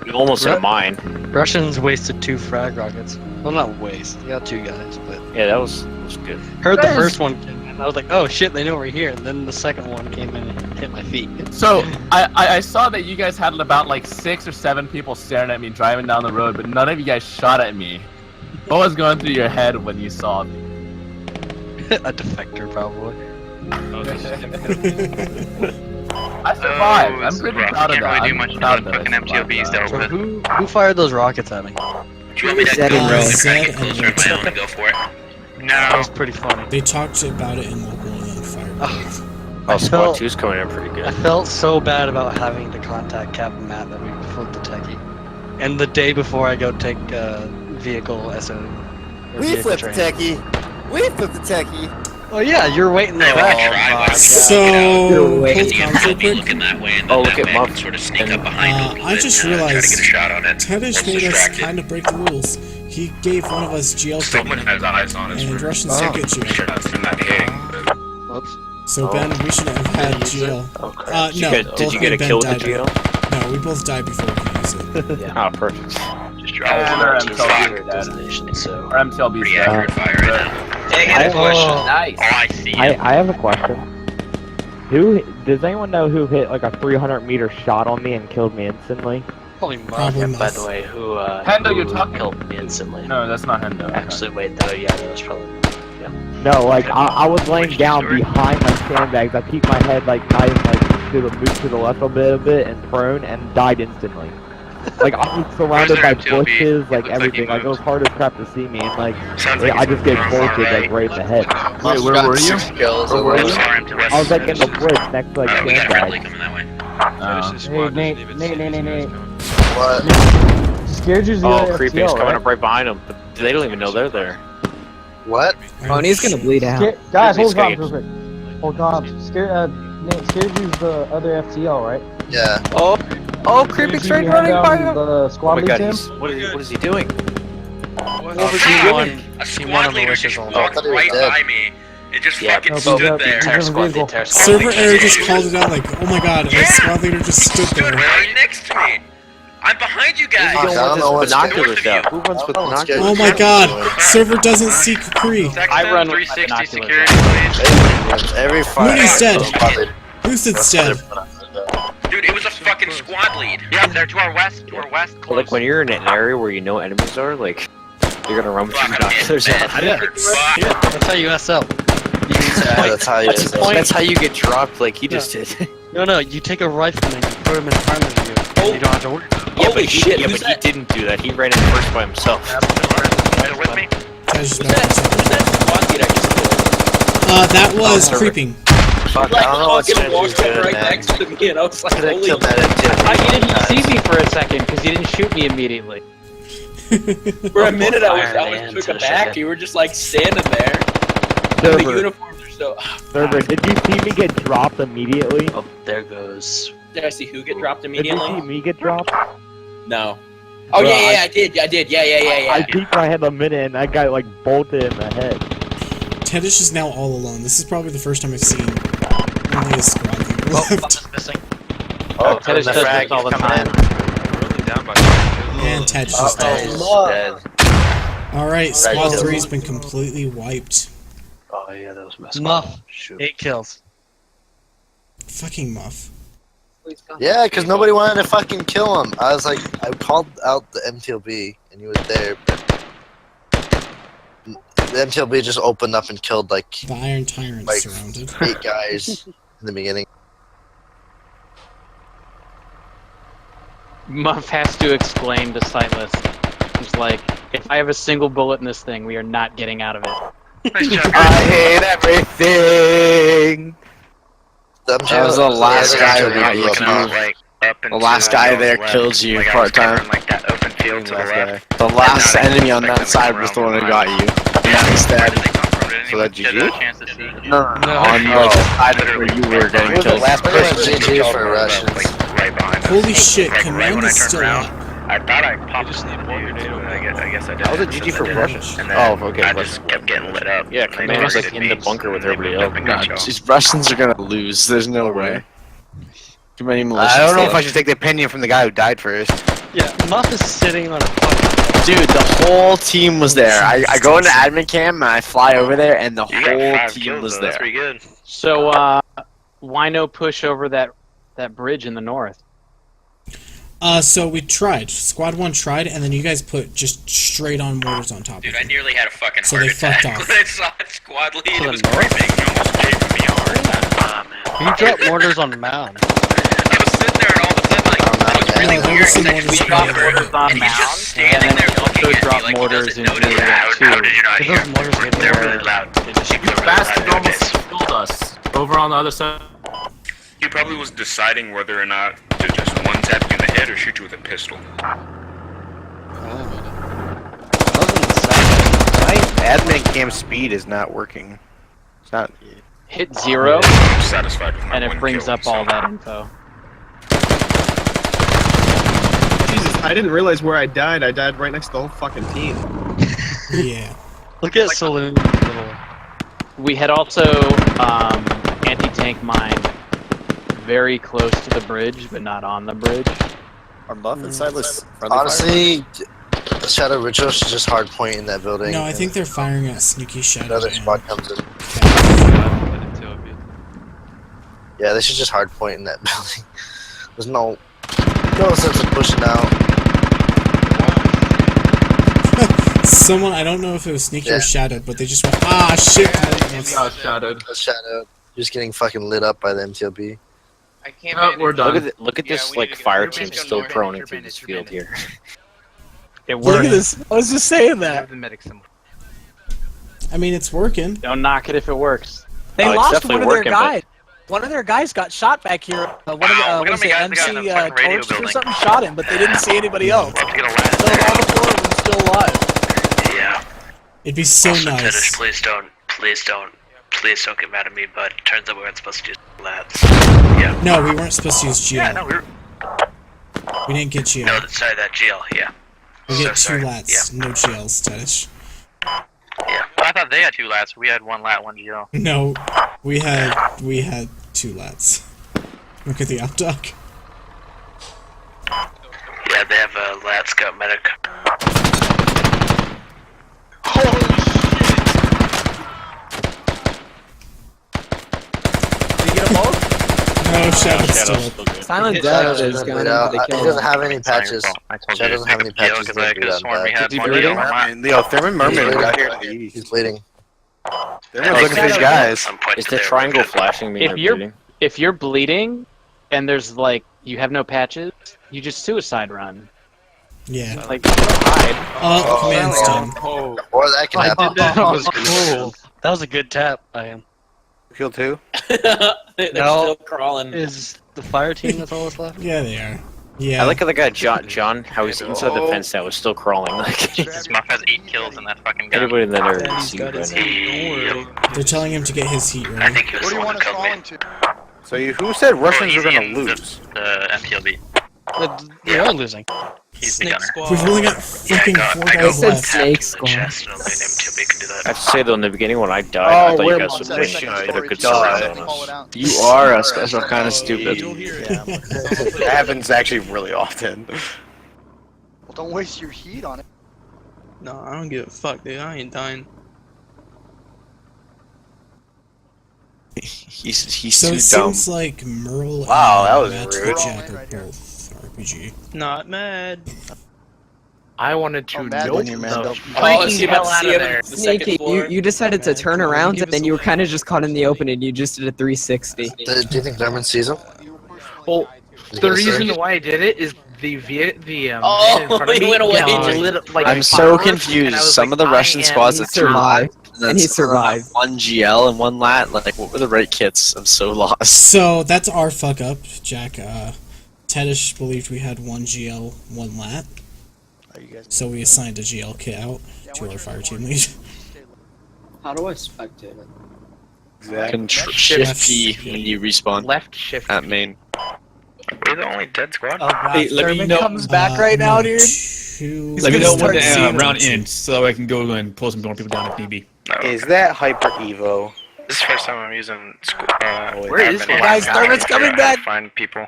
You almost hit mine. Russians wasted 2 frag rockets. Well, not waste. They got 2 guys, but Yeah, that was good. heard the That is- first one came in And I was like, oh shit, they know we're here. And then the second one came in and hit my feet. So I saw that you guys had about like 6 or 7 people staring at me driving down the road, but none of you guys shot at me. What was going through your head when you saw me? A defector, probably. I survived. I'm pretty proud of that. Can't really do much until the fucking MTLB's dealt So with. who fired those rockets at me? Do you want me to go closer if I only go for it? That No. was pretty funny. They talked about it in local and then fired both. Oh, I Squad felt- 2's coming in pretty good. I felt so bad about having to contact Captain Matt that we flipped the techie. And the day before I go take vehicle SO. or We vehicle flipped the training. techie. We flipped the techie. Oh yeah, you're waiting there. So, Wait. hold on real quick. Looking that way, and Oh, then look that at way I Muff. can sort of sneak up behind a little I bit just and try to realized get a shot on it. Tedish Once made us distracted. kind of break the rules. He gave one of us GL Someone treatment, has eyes on us. and for Russians don't get sure GL. that's not hitting. Whoops. So Ben, we shouldn't have had GL. Did you No, get, both did you me get a and Ben kill with the died. GL? No, we both died before we could use it. Oh, perfect. Just Or drop it. MTLB Destination, so. Or MTLB. Pretty accurate fire right now. Hey, I got a question. Nice. Oh, I see it. I have a question. Does anyone know who hit like a 300-meter shot on me and killed me instantly? Probably Probably By the way, who Hendo, you're talking. killed me instantly? No, that's not Hendo. Actually, wait, though, yeah, that was probably. No, like I was laying down behind my sandbags. I peeked my head like nice, like move to the left a bit and prone and died instantly. Like I was surrounded by MTLB? bushes, like Looks like everything. he Like it was moved. hard as crap to see me, and like Sounds like I just get he's bolted moving like right in the head. Wait, where were you? Where were you? I was like in the woods next to like We got a Bradley sandbags. coming that way. What? Scared you. Oh, creeping is coming up right behind them, but they don't even know they're there. What? Pony's gonna bleed out. Guys, hold on real quick. Hold on. Scared you's the other FTL, right? Yeah. Oh, creeping straight running by him. The Oh squad my god, leads he's, what is he doing? A T1 squad leader just on. walked thought he was right dead. by me. It just Yeah, fucking no, stood but there. Entire squad, the entire squad. Server error just called it out like, oh my god, our squad leader just stood Stood there. right next to me. I'm behind you guys. I don't know what's Binoculars north out. of Who runs with I don't know what's binoculars? Oh my god, server doesn't see Capri. I run run with 360 binoculars. security, please. Every fire. Mooney's dead. Lucid's dead. Dude, it was a fucking squad lead. Yeah, they're to our west, But close. like when you're in an area where you know enemies are, like you're gonna run with your binoculars out. That's how you mess up. That's how you. That's how you get dropped, like he just did. No, you take a rifleman, you put him in front of you, and you don't have to worry. Holy shit! Yeah, but he didn't do that. He ran in first by himself. They're with me. Teddy's back in second. That was creeping. Fuck, I don't know what's Fucking Genji's walked up doing, right man. next to me, and I was like, Could have holy killed that MTLB. You didn't see me for a second because you didn't shoot me immediately. For a minute, I Fire, was man, took to the aback. shit. You were just like standing there. The Server, uniforms are so. server, did you see me get dropped immediately? Oh, there goes. Did I see who get dropped Did you see immediately? me get dropped? No. Oh Bro, yeah, I did. Yeah. I peeked my head a minute and that guy like bolted in the head. Tedish is now all alone. This is probably the first time I've seen only a squad leader left. Missing. Oh, Tedish the does frag this all the is coming time. in. And Tedish is dead. Dead. Alright, squad Dead. 3's been completely wiped. Oh yeah, that was messed up. Muff. Shoot. 8 kills. Fucking Muff. Yeah, because nobody wanted to fucking kill him. I was like, I called out the MTLB, and he was there, but the MTLB just opened up and killed like The Iron Tyrant's Like- surrounded. 8 guys in the beginning. Muff has to explain to Silas. He's like, if I have a single bullet in this thing, we are not getting out of it. Nice job. I hate everything. That was the last guy who who got you killed. Like up The last guy there kills you part-time. Like that open field to the left. The last enemy on that side was the one who got you. Yeah, instead. So that Did GG? a chance to see. No. On like the side where you were getting We're the killed. last person GG for Russians. Right behind us. Holy shit, Like, right Command when I is turned still around, up. I thought I popped just need more grenade, but I guess I did. How was it GG for Russia? And then Oh, okay. I just kept getting lit up. Yeah, They Command was never like hit in the me, bunker with they everybody moved else. up and got y'all. These Russians are gonna lose. There's no way. Too many militias. I don't know if I should take the opinion from the guy who died first. Yeah, Muff is sitting on a fucking Dude, the whole team was there. I go into admin cam and I fly over there, and the whole team was there. That's pretty good. So, why no push over that bridge in the north? So we tried. Squad 1 tried, and then you guys put just straight on mortars on top Dude, of I it. nearly had a fucking So heart they fucked attack off. when I saw that squad lead. It was creeping. It almost gave me a heart attack. You drop mortars on mound. I was sitting there, and all of a sudden, like, I was really there weird was some because I mortars just on forgot, mound. and he's just standing there looking at me like he doesn't notice that. How did you not If hear? those mortars hit They're there, really loud. They just really Bastard loud almost nowadays. killed us over on the other side. He probably was deciding whether or not to just one tap you in the head or shoot you with a pistol. My admin cam speed is not working. It's not. Hit 0, I'm satisfied with my and it one brings kill, up all that info. Jesus, I didn't realize where I died. I died right next to the whole fucking team. Yeah. Look at Saloon. We had also anti-tank mine very close to the bridge, but not on the bridge. Are Muff and Silas Honestly, Shadow Ritual should just hard point in that building. No, I think they're firing at Sneaky Shadow. Another and squad comes in. Yeah, they should just hard point in that building. There's no sense of pushing out. Someone, I don't know if it was Sneaky Yeah. or Shadowed, but they just went, ah, shit! Shadowed. Shadow. Just getting fucking lit up by the MTLB. I can't. Oh, we're done. Look at this we like need to get- fire Ruben's team going still north. prone into this field here. It Look worked. at this. I was just saying that. The medic symbol. I mean, it's working. Don't knock it if it works. They Oh, it's lost definitely one of their working, but- guys. One of their guys got shot back here. One of the Look at was the it guys that got in MC the fucking radio Torch or building. something shot him, but they didn't see anybody else. We'll have to get a ladder. So all the 4 of them still alive. Yeah. It'd be so Also, nice. Tiddish, please don't get mad at me, but it turns out we weren't supposed to do lats. Yeah. No, we weren't supposed to use GL. Yeah, no, we were. We didn't get GL. No, sorry, that GL, yeah. we get so 2 sorry. lats, no GLs, Tedish. Yeah. I thought they had 2 lats. We had 1 lat, 1 GL. No, we had 2 lats. Look at the outdock. Yeah, they have a lat scout medic. No, Shadow's still up. Silent Shadow Death is doesn't gonna bleed out. be the He kill. doesn't have any patches. I told Shadow you. doesn't have any Yeah, patches. because I could have sworn we had He's 1 bleeding? GL on lat. Leo, Thermal Merman bleeding. got here in the east. He's bleeding. They're looking for these guys. I'm pointing Is to the there. triangle flashing me? If you're bleeding, and there's like you have no patches, you just suicide run. Yeah. Like hide. Command's done. Or that can happen. That was cool. That was a good tap by him. Kill 2? They're No. still crawling. Is the fire team that's all that's left? Yeah, they are. Yeah. I like how the guy John, how he's inside the fence now was still crawling. Like This Muff has 8 kills in that fucking gun. anybody in that area And can he's see got right his now. own door. They're telling him to get his heat I ready. think he was the one who killed me. So who said Russians he's were gonna in lose? The MTLB. They are losing. He's the gunner. We've only got fucking 4 guys said left. Snake The Squad. chest, and only an MTLB can do I that. have to say though, in the beginning when I died, I Oh, thought we're you guys would win. Get a good surround on us. You are a special kind of stupid. That happens actually really often. Well, don't waste your heat on it. No, I don't give a fuck, dude. I ain't dying. He's So too it dumb. seems like Merle Wow, that was and rude. Jack are both RPG. Not mad. I wanted to know when you're mad, the don't- freaking hell out of there. Sneaky, you decided to turn around and then you were kind of just caught in the open and you just did a 360. Do you think Thurman sees him? Well, the reason why I did it is the van in front of he me went away. lit up like I'm so fireworks, and confused. I was Some like, of the I Russian am- squads he that threw survived. lat, And he survived. 1 GL and 1 lat. Like, what were the right kits? I'm so lost. So that's our fuck up, Jack. Tedish believed we had 1 GL, 1 lat. So we assigned a GL kit out to our fire team lead. How do I spectate it? Shift Shift P when you respawn Left shift. at main. We're the only dead squad. Oh god, Hey, let me Thurman know- comes back right now, dude. Let Let me know when the start round seeing ends so I can go and pull some more people down if need be. Is that Hyper Evo? This is the first time I'm using Where is he? Guys, Thurman's coming back. Find people.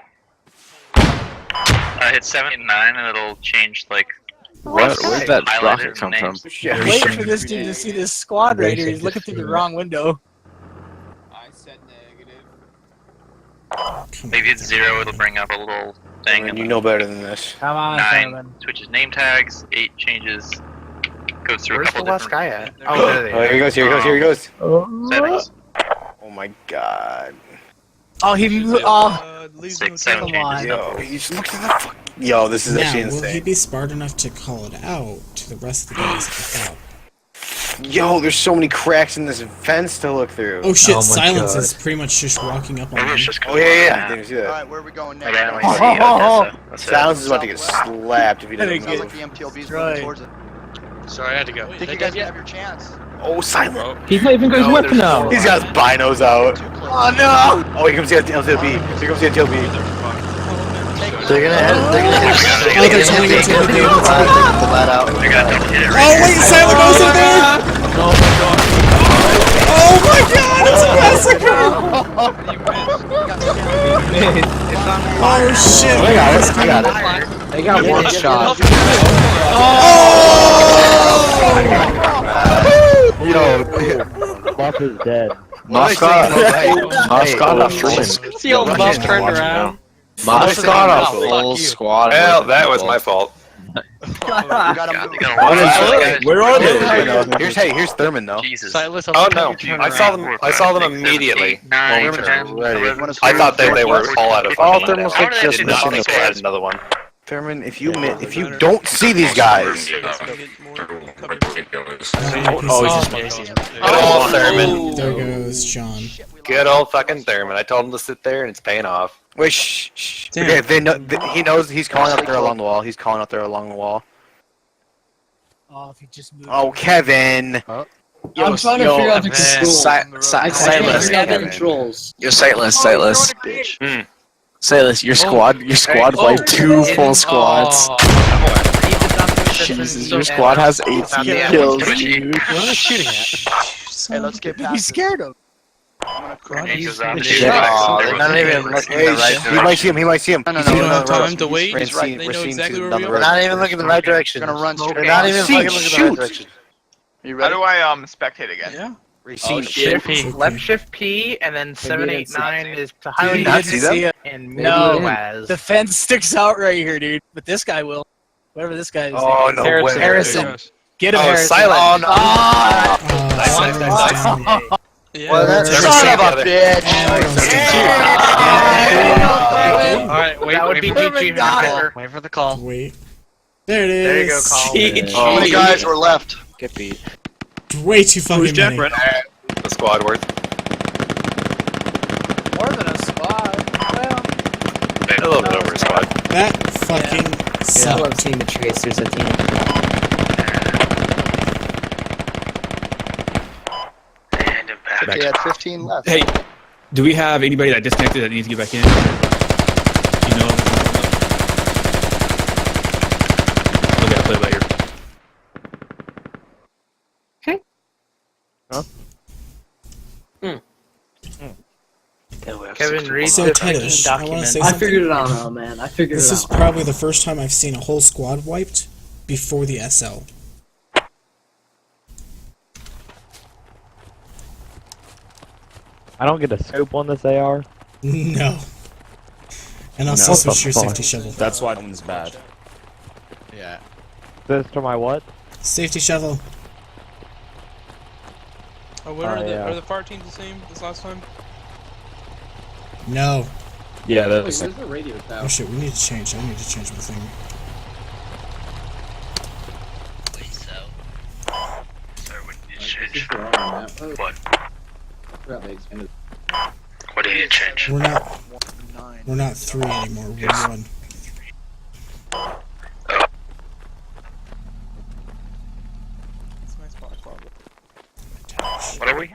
I hit 7 and 9 and it'll change like What? Where'd that rocket come from? Waiting for this dude to see this squad right here. He's looking through the wrong window. I said negative. Maybe it's 0, it'll bring up a little thing. And you know better than this. Come on, 9 Simon. switches name tags, 8 changes, goes through Where's a couple the last different guy at? Oh, there they are. Here he goes, here he goes, here he goes. settings. Oh my god. Oh, he moved. Oh, 6, 7 come on. changes. Yo, he just looked at the fuck. Yo, this is Now, actually will he insane. be smart enough to call it out to the rest of the guys out? Yo, there's so many cracks in this fence to look through. Oh shit, Silence is pretty much just walking up on him. Oh yeah, I didn't see that. Alright, where are we going next? Silence is about to get slapped if he doesn't Sounds like move. the MTLB's moving towards it. Sorry, I had to go. Think you guys have your chance? Oh, Silent. He's not even got his weapon out. He's got his binos out. Oh no! Oh, here comes the LTLB. Here comes the LTLB. They're gonna hit. Oh, they're turning into the game. the lad out. They're gonna double hit it Oh right wait, Silent goes in there! Oh my god, it's a massacre! Oh shit! I got it. I got it. They got one shot. Yo, Buff is dead. Moss got a full turned around. Moss got a full squad. Well, that was my fault. Where are they? Here's Thurman though. Jesus. Silas, Oh no, I saw them immediately. I thought they were all out of All fucking thermals How like did just they missing not the think add another one. Thurman, if you don't see these guys, Oh, he's just Good old Thurman. There goes John. Good old fucking Thurman. I told him to sit there and it's paying off. wait, shh. Okay, they know, he knows he's calling up there along the wall. He's calling up there along the wall. Oh, if he just moved. Oh, Kevin. I'm trying to figure out the controls. Silas. Controls. You're Silas. Silas, your squad wiped 2 full squads. Jesus, your squad has 18 kills, dude. What am I shooting at? Hey, let's get past He's scared him. Grenades out. They're not even looking in the right direction. He might see him. No, You don't have time to wait. They know exactly where we are. Not even looking in the right direction. We're gonna run straight. They're not even fucking looking in the right direction. You ready? I spectate again? Yeah. Shift P. Left shift P, and then 789 is to Did you not see them? And No, the fence sticks out right here, dude. But this guy will. Whatever this guy is. Oh no way. Harrison. Get him, Oh, Harrison. Silent. Oh, no. Silence down. Yeah. Well, that's Never son seen of the a other. bitch. Alright, wait, That would be PG. Wait for the call. Wait. There it is. There you go, call. How many guys were left? Get beat. Way too fucking many. The squad worth. More than a squad. Well, A little bit over a squad. That fucking I sucked. love seeing the tracers at the end. And impact. They had 15 left. Hey, do we have anybody that disconnected that needs to get back in? You know? We gotta play by ear. Kevin, read So the Tedish, fucking I want to say document. something. it out now, man. I figured This is probably the first time I've seen a whole squad wiped before the SL. I don't get a scope on this AR. No. And also What switch the your fuck? safety shovel. That's why one's bad. Yeah. This to my what? Safety shovel. Oh, what Oh, yeah. are the fire teams the same this last time? No. Yeah, that's. Where's the radio tower? Oh shit, we need to change. I need to change my thing. What? What do you need to change? We're not 3 anymore. We're 1. That's my spot, probably. What are we?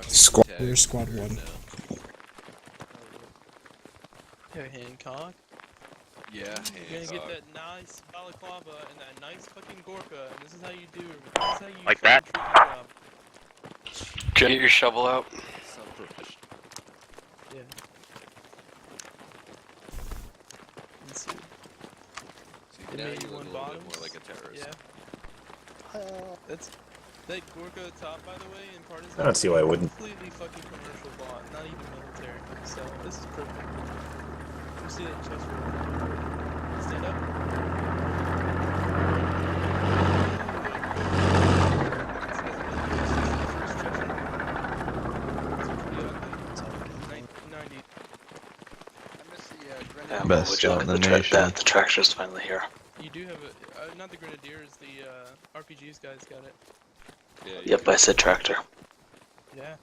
Squad. We're squad 1. Yeah, Hancock. Yeah, You're gonna get that nice balaclava and that nice fucking Gorka, and this is how you do it. This is how you Like fucking that? treat your job. Get your shovel out. Yeah. Let's see. and Now maybe you look one a little bottom. bit more like a terrorist. Yeah. That's that Gorka top, by the way, in Partisan. I don't see why I wouldn't. Completely fucking commercial bot, not even military. So this is perfect. You see that chest roll. Stand up. Best shot in the nation. The tractor's finally here. You do have a, not the Grenadiers, the RPGs guys got it. Yep, I said tractor. Yeah.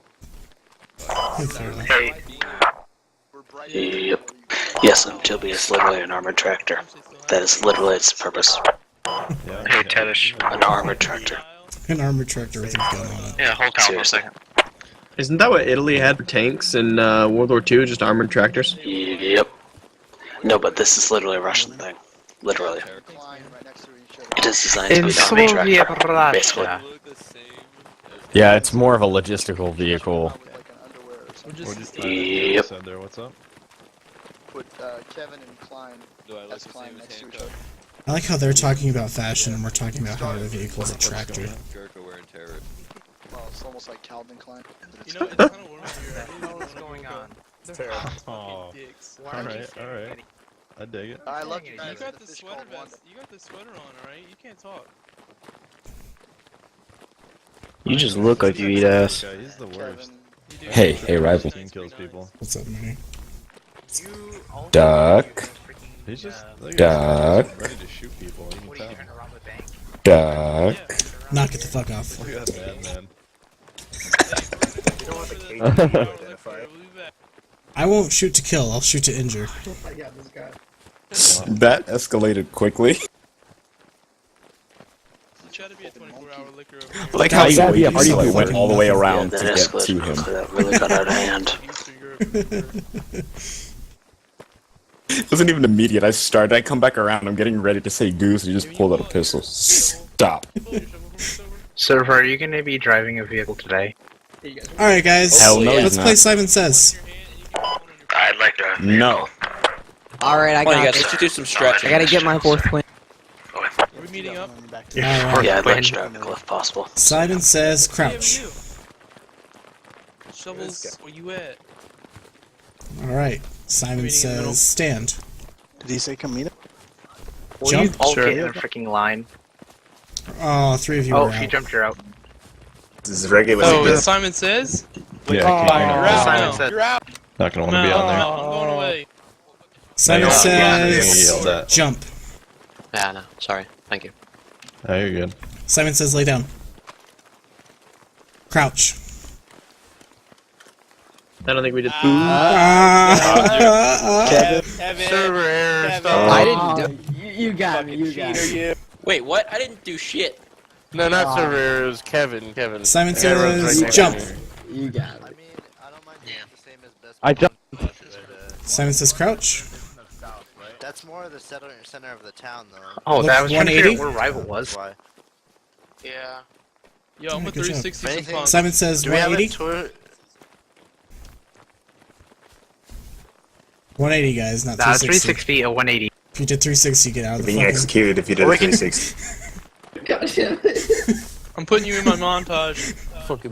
Hey. Yep. Yes, MTLB is literally an armored tractor. That is literally its purpose. Hey, Tedish. An armored tractor. An armored tractor with a gun on it. Yeah, hold down for a Seriously. second. Isn't that what Italy had for tanks in World War II? Just armored tractors? Yep. No, but this is literally a Russian thing. Literally. It is designed to be an armored tractor, basically. Yeah, it's more of a logistical vehicle. Yep. There, what's up? Put Kevin and Klein as Klein next to each other. I like how they're talking about fashion and we're talking about how the vehicle's a tractor. Gurkha wearing terror. Well, it's almost like Calvin Klein. You know, it's kind of worse here. I don't know what's going on. Oh. Alright. I dig it. I love you guys. You got the sweater vest. You got the sweater on, alright? You can't talk. You just look like you eat ass. He's the worst. Hey, rival. Kills people. What's up, Manny? Duck. He's just Duck. ready to shoot people. You can tell. Duck. Knock it the fuck off. Look at that madman. I won't shoot to kill, I'll shoot to injure. That escalated quickly. Try to be a 24-hour liquor over I like how he went all the way around to that get to escalated him. quickly. That really got out of hand. It wasn't even immediate. I started, I come back around, I'm getting ready to say goose, and he just pulled out a pistol. Stop. Server, are you gonna be driving a vehicle today? Alright guys, Hell no, let's he's play not. Simon Says. I'd like to. No. Alright, I Come on, you got guys, this. let's do some stretching. I gotta get my fourth win. Are we meeting up? Alright. Yeah, I'd like to drive a vehicle if possible. Simon Says crouch. Shovels, where you at? Alright. Simon Says stand. Did he say come meet him? Jump. You all get in a freaking line. Oh, 3 of you Oh, were she out. jumped her out. This is reggae with Oh, Simon Says? Yeah, You're out Simon now. said. You're out. not gonna want to be on there. I'm going away. Simon Yeah, Says yelled at. jump. Yeah, no, sorry. Thank you. Oh, you're good. Simon Says lay down. Crouch. I don't think we did. Kevin. Server error. I didn't do You got me, you got me. Wait, what? I didn't do shit. No, not server error. It was Kevin. Kevin. Simon Arrow's Says right jump. next to me. You got me. I jumped. Simon Says crouch. That's more of the center of the town, though. Oh, Look, that was trying to figure 180? out where rival was. Why? Yeah. Yo, I'm a Good job. 360 some punk. Simon Says Do we have a 180. tour? 180 guys, not Nah, 360. 360, a 180. If you did 360, get out of the Being fucking... executed if you did a 360. I'm putting you in my montage.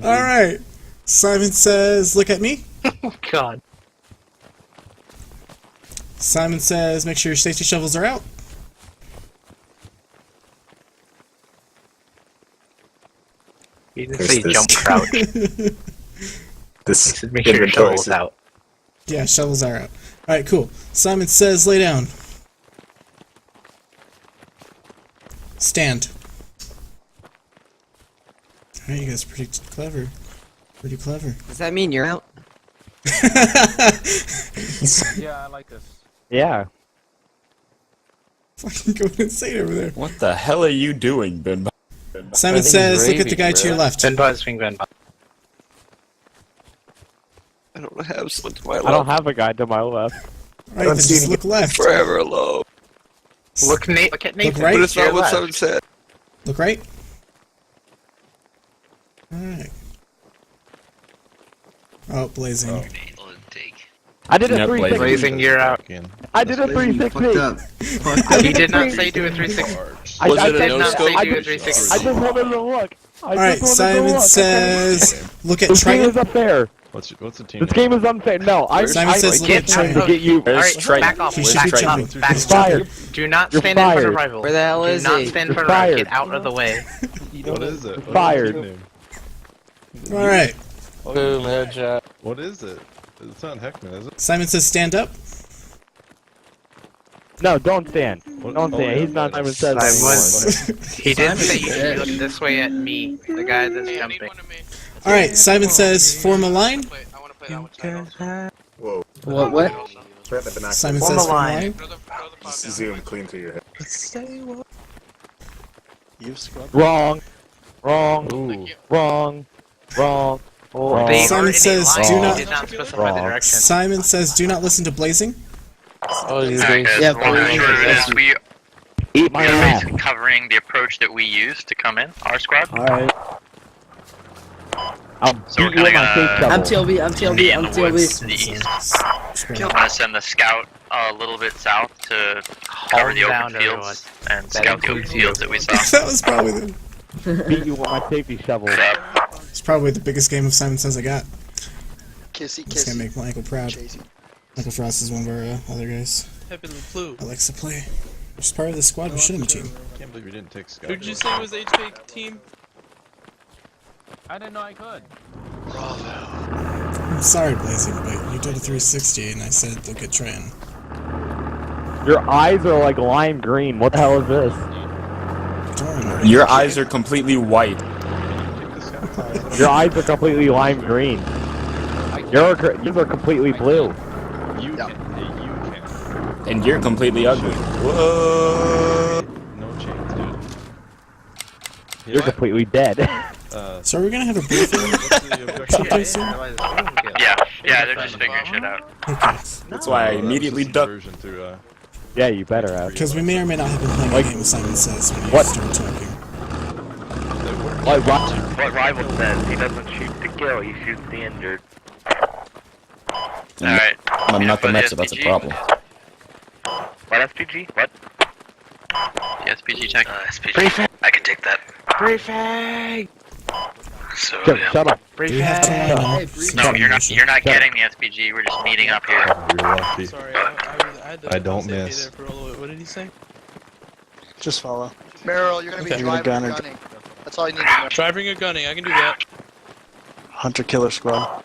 Alright. Simon Says look at me. Oh, God. Simon Says make sure your safety shovels are out. You didn't There's say this- jump crouch. This Make sure your inventory shovel's out. Yeah, shovels are out. Alright, cool. Simon Says lay down. Stand. Alright, you guys are pretty clever. Pretty clever. Does that mean you're out? Yeah, I like this. Yeah. Fucking going insane over there. What the hell are you doing, Ben? Simon Says look at the guy to your left. Benbot is being Benbot. I don't have someone to my I don't have a guy to my left. Alright, then just look left. Forever alone. Look at Nathan. right? But it's to your not what left. someone said. Look right. Alright. Oh, blazing. Naval intake. I did a Yep, 360. Blazing, you're out. I did a 360. He did not say do a 360. Was it a did no not scope? say do a 360. I just wanted to look. Alright, Simon says, look at This game is Triton. unfair. What's the team? This game is unfair. No, Simon says, look at to Triton. get you. Where's Triton? Back off. He Where's should be Triton? jumping. Back He's fired. jumping. Do not You're stand in front fired. of rival. Where the hell Do is not he? stand in You're front of rival. fired. Get out of the way. What is it? Fired. What is the name? Alright. Boom, headshot. What is it? It's not Heckman, is it? Simon says, stand up. No, don't stand. What? Don't Oh, stand. yeah, He's not that's- Simon says. He didn't say you should look this way at me, the guy that's Hey, I need jumping. one of me. Alright, Simon says, form a line. I want to play that one tonight also. Whoa. What? What? Grab the binoculars. Simon Form says, a form a line. line. Throw the pod down. Zoom clean to your head. You've scrubbed. Wrong. Wrong. Ooh. Wrong. Wrong. Wrong. They Simon are in a says, line. do He not- did not specify the Wrong. direction. Simon says, do not listen to Blazing. Oh, he's doing Yeah, we Eat my ass. covering the approach that we used to come in, our squad. Alright. I'll So we're beat you with my kinda face gonna- I'm shovel. TLB, I'm TLB, I'm in the woods TLB. to the east. Spread I'm out. gonna send the scout a little bit south to cover Calm the open down, everyone. fields and That scout the open includes you. fields that we saw. That was probably the, Beat you with my safety shovel. it's probably the biggest game of Simon Says I got. Kissy, It's gonna kissy. make Michael proud. Chasey. Michael Frost is one of our other guys. Heavenly Blue. I likes to play. Just part of the squad. We shouldn't team. I can't believe you didn't take Scott. Who did you say was HK team? I didn't know I could. I'm sorry, Blazing, but you did a 360 and I said look at Triton. Your eyes are like lime green. What the hell is this? Don't remember. Your eyes are completely white. Your eyes are completely lime green. Yours are completely blue. You can. Hey, you can. And you're completely ugly. Whoa. No chance, dude. You You're know what? completely dead. So are we gonna have a briefing sometime soon? Yeah, they're just figuring shit out. Okay. That's why I immediately ducked. Version through, Yeah, you better have. Because we may or may not have been playing Like- a game of Simon Says when you What? start talking. Like what? What rival says he doesn't shoot to kill, he shoots the injured. And Alright. I'm not the for mech, so that's a problem. What SPG? What? The SPG tech. SPG. I can take that. Briefing! So, Shut, yeah. shut up. Do we have to line up? Hey, No, you're not getting the SPG, we're just meeting up here. You're lucky. Sorry, I had to I don't stay miss. there for all of it. What did he say? Just follow. Merrill, you're gonna be Okay. You're the driving gunner. or gunning. That's all you need to know. Driving or gunning? I can do that. Hunter killer squad.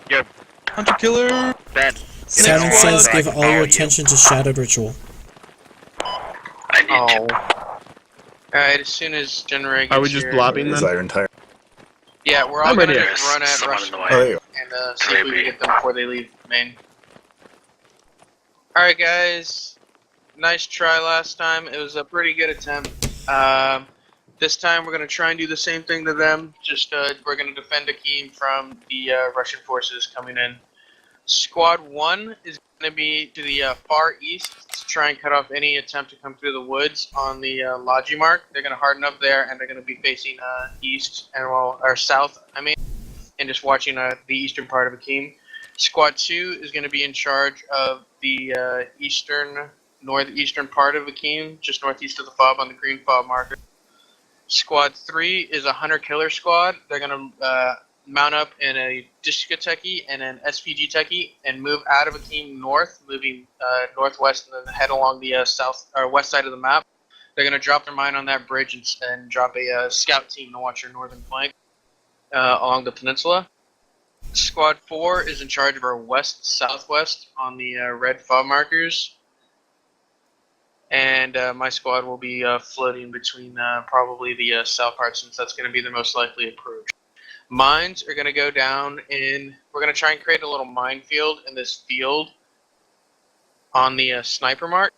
Hunter killer. Ben. Simon Next Says one. give all your attention to Shadow Ritual. I need to. Alright, as soon as Generate gets Are we just here- blobbing Is then? Iron Tire? Yeah, we're all I'm gonna ready. just run at Someone Rush in the way. Oh, there you go. and see if we can get them before they leave main. Alright guys, nice try last time. It was a pretty good attempt. This time we're gonna try and do the same thing to them. Just we're gonna defend Akeem from the Russian forces coming in. Squad 1 is gonna be to the far east to try and cut off any attempt to come through the woods on the Logi mark. They're gonna harden up there and they're gonna be facing east and or south. And just watching the eastern part of Akeem. Squad 2 is going to be in charge of the northeastern part of Akeem, just northeast of the fob on the green fob marker. Squad 3 is a hunter-killer squad. They're going to mount up in a Discoteki and an SPG Techie and move out of Akeem north, moving northwest and then head along the south or west side of the map. They're going to drop their mine on that bridge and drop a scout team to watch their northern flank. Along the peninsula. Squad 4 is in charge of our west-southwest on the red fob markers. And my squad will be floating between probably the south part since that's going to be the most likely approach. Mines are going to go down in... We're going to try and create a little minefield in this field on the sniper mark.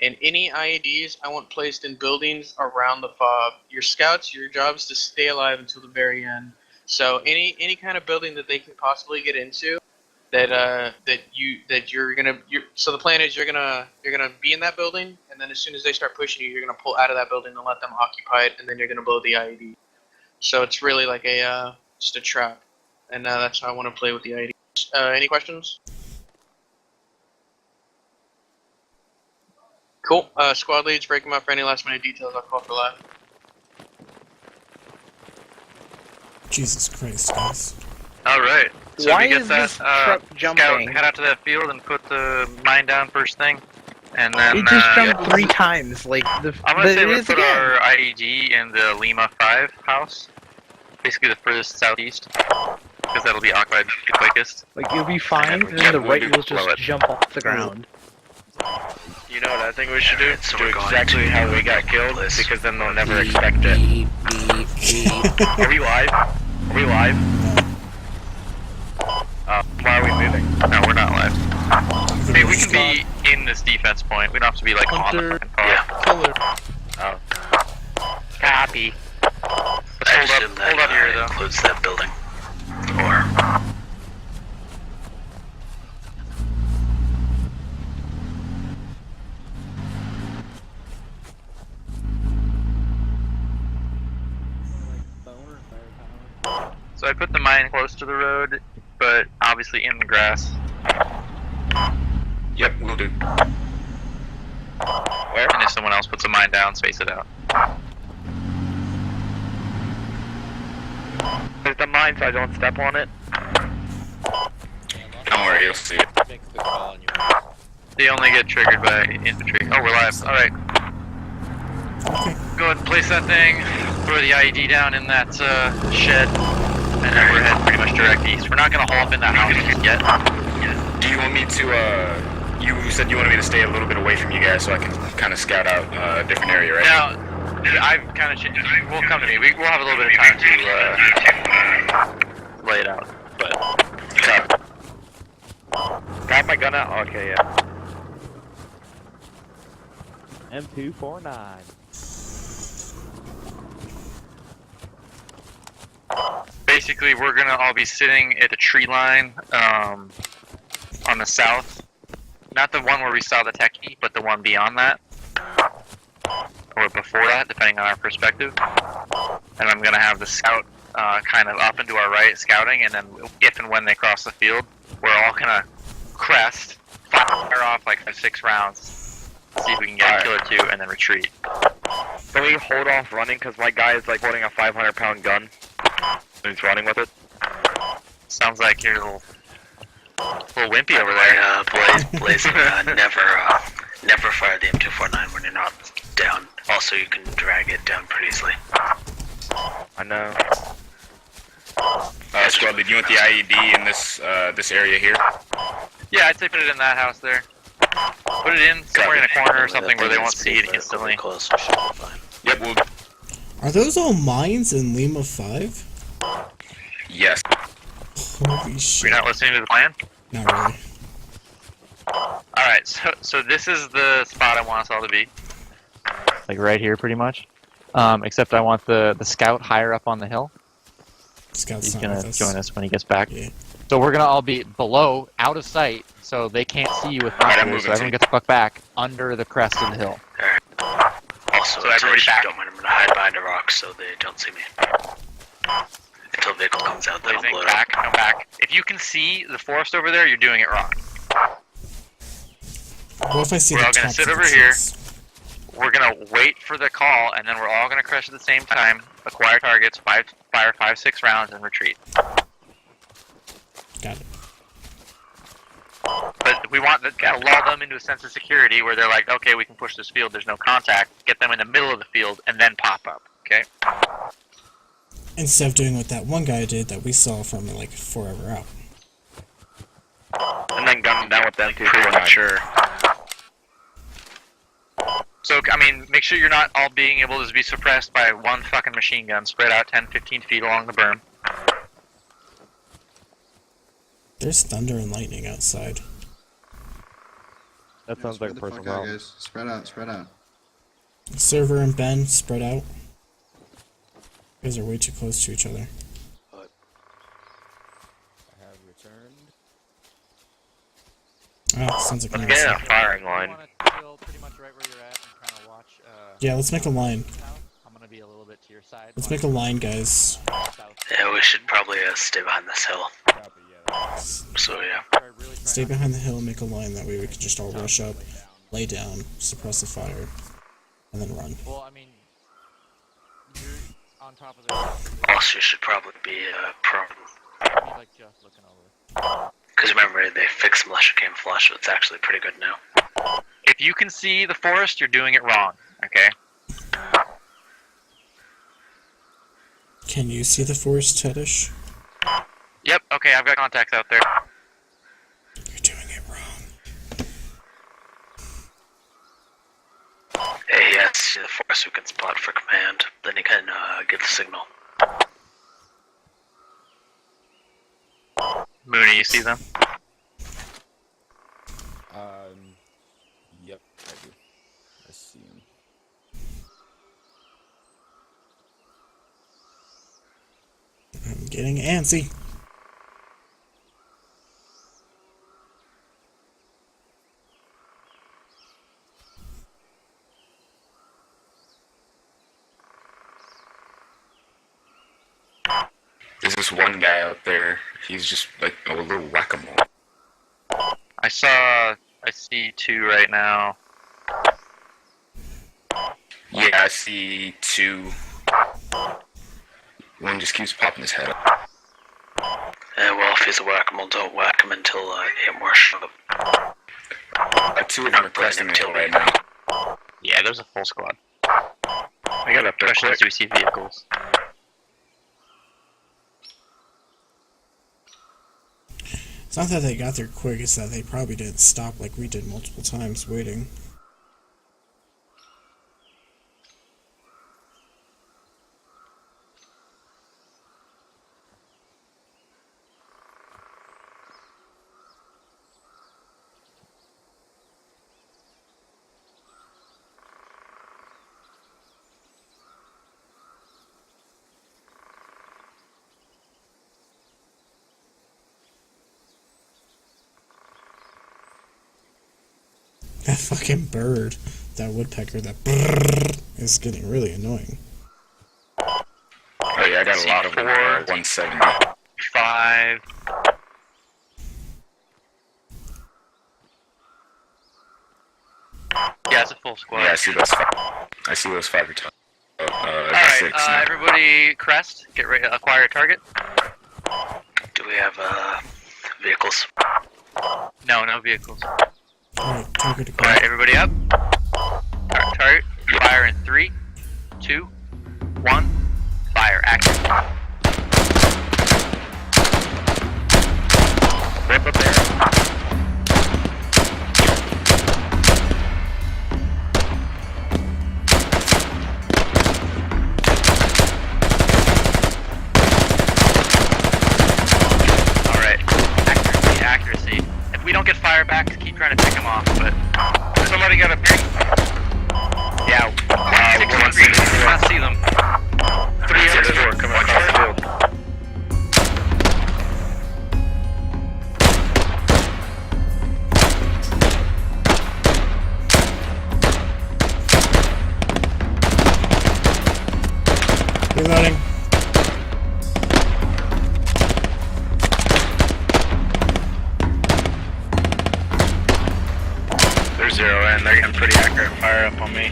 And any IEDs I want placed in buildings around the fob. Your scouts, your job is to stay alive until the very end. So any kind of building that they can possibly get into, so the plan is you're gonna be in that building, and then as soon as they start pushing you, you're gonna pull out of that building and let them occupy it, and then you're gonna blow the IED. So it's really like just a trap, and that's how I want to play with the IED. Any questions? Cool. Squad leads, break them up for any last minute details. I'll call for live. Jesus Christ, guys. Alright. So Why if you is get this that truck scout, jumping? head out to that field and put the mine down first thing. And then It just jumped 3 times. Like the. I'm gonna say it we is put again. our IED in the Lima 5 house. Basically the furthest southeast. Because that'll be occupied the quickest. Like you'll be fine, and then the right will just jump off the ground. You know what I think we should do? So do we're going exactly to how we got killed, because then they'll never expect it. Are we live? Are we live? Why are we moving? No, we're not live. Hey, we can be in this defense point. We don't have to be like on the fucking car. Oh. Copy. Let's hold up here though. Includes that building. Or So I put the mine close to the road, but obviously in the grass. Yep, we'll do. Where? And if someone else puts a mine down, space it out. There's the mine, so I don't step on it. Don't worry, you'll see it. They only get triggered by infantry. Oh, we're live. Alright. Go ahead and place that thing. Throw the IED down in that shed. And then we're heading pretty much direct east. We're not gonna haul up in that house yet. Do you want me to, you said you wanted me to stay a little bit away from you guys so I can kind of scout out a different area, right? Now, I've kind of changed. We'll come to me. We'll have a little bit of time to lay it out. But Got my gun out? Okay, yeah. M249. basically, we're gonna all be sitting at the tree line on the south. Not the one where we saw the techie, but the one beyond that. Or before that, depending on our perspective. And I'm gonna have the scout kind of up and to our right scouting, and then if and when they cross the field, we're all gonna crest, fire off like 6 rounds, see if we can get a kill or 2, and then retreat. Can we hold off running because my guy is like holding a 500-pound gun and he's running with it? Sounds like you're a little wimpy over there. Blaze, never fire the M249 when you're not down. Also, you can drag it down pretty easily. I know. Squad lead, you want the IED in this this area here? Yeah, I'd say put it in that house there. Put it in somewhere in a corner or something where they won't see it instantly. Yep, we'll... Are those all mines in Lima 5? Yes. Holy shit. You're not listening to the plan? Not really. Alright, so this is the spot I want us all to be. Like right here, pretty much. Except I want the scout higher up on the hill. Scout's He's not gonna with us. join us when he gets back. Yeah. So we're gonna all be below, out of sight, so they can't see you with binoculars. So everyone gets buck back under the crest of the hill. Also, So everybody back. don't mind, I'm gonna hide behind a rock so they don't see me. Until a vehicle comes out, then I'll blow it up. Back, come back. If you can see the forest over there, you're doing it wrong. What if I see We're the all gonna tops sit of over the here. trees? We're gonna wait for the call, and then we're all gonna crush at the same time, acquire targets, fire 5-6 rounds, and retreat. Got it. But we want to kind of lull them into a sense of security where they're like, okay, we can push this field, there's no contact, get them in the middle of the field, and then pop up, okay? Instead of doing what that one guy did that we saw from like forever out. And then gun down with them too. Sure. So, I mean, make sure you're not all being able to be suppressed by one fucking machine gun spread out 10-15 feet along the berm. There's thunder and lightning outside. That sounds like a personal problem. Guys. Spread out, spread out. Server and Ben spread out. You guys are way too close to each other. I have returned. Oh, sounds like Let's an get in a asshole. firing line. Pretty much right where you're at and kind of watch. Yeah, let's make a line. I'm gonna be a little bit to your side. Let's make a line, guys. Yeah, we should probably stay behind this hill. So yeah. Stay behind the hill and make a line. That way we can just all rush up. lay down, suppress the fire, and then run. Well, I mean, you're on top of the. Also, you should probably be prone. Like just looking over. Because remember, they fixed militia camouflage, so it's actually pretty good now. If you can see the forest, you're doing it wrong. Okay. Can you see the forest, Tedish? Yep. Okay, I've got contacts out there. You're doing it wrong. Hey, yeah, see the forest who can spot for command. Then you can give the signal. Mooney, you see them? Yep, I do. I see him. I'm getting antsy. There's this one guy out there. He's just like a little whack-a-mole. I see two right now. Yeah, I see two. One just keeps popping his head up. Yeah, well, if he's a whack-a-mole, don't whack him until you get more show up. Two of them are cresting the hill right now. Yeah, there's a full squad. I got up there quick. Do we see vehicles? It's not that they got there quick, it's that they probably didn't stop like we did multiple times waiting. That fucking bird, that woodpecker, that brrrr is getting really annoying. Oh yeah, I got a lot of them. 170. 5. Yeah, it's a full squad. Yeah, I see those 5. I see those 5 return. Alright, 6. everybody crest. Get ready to acquire a target. Do we have vehicles? No, no vehicles. Alright, target acquired. Alright, everybody up. Alright, target. Fire in 3, 2, 1. Fire. Action. Rip up there. Alright. Accuracy. If we don't get fire back, keep trying to pick them off, but... Somebody got a ping? Yeah. 613. I can't see them. 304 coming across the field. Reloading. They're 0 in. They're getting pretty accurate fire up on me.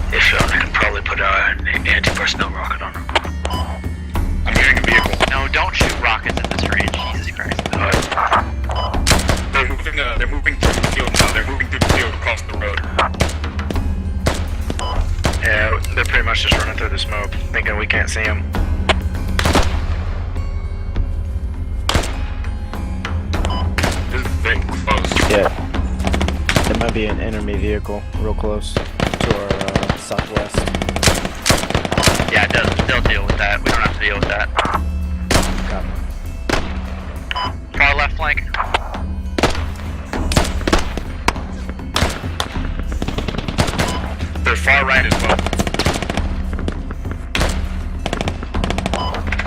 If I can probably put an anti-personnel rocket on them. I'm getting a vehicle. No, don't shoot rockets at this range. Jesus Christ. They're moving through the field now. They're moving through the field across the road. Yeah, they're pretty much just running through the smoke, thinking we can't see them. This is very close. Yeah. There might be an enemy vehicle real close to our southwest. Yeah, it does. They'll deal with that. We don't have to deal with that. Got it. Far left flank. They're far right as well.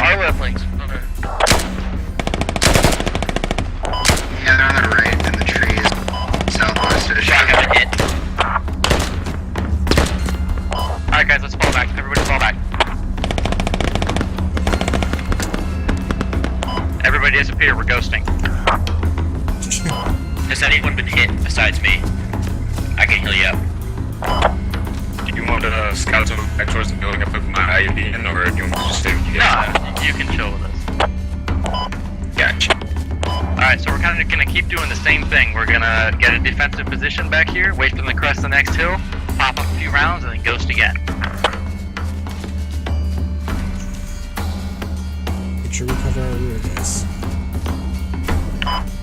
Our left flanks. Okay. Yeah, they're on the right in the trees. Southwest of the Shotgun hit. Alright guys, let's fall back. Everybody fall back. Everybody disappear. We're ghosting. Has anyone been hit besides me? I can heal you up. Do you want to scout some back towards the building and put my IUD in, or do you want to just stay with you guys? Nah, you can chill with us. Gotcha. Alright, so we're kind of gonna keep doing the same thing. We're gonna get a defensive position back here, wait for them to crest the next hill, pop up a few rounds, and then ghost again. Make sure we cover our rear, guys.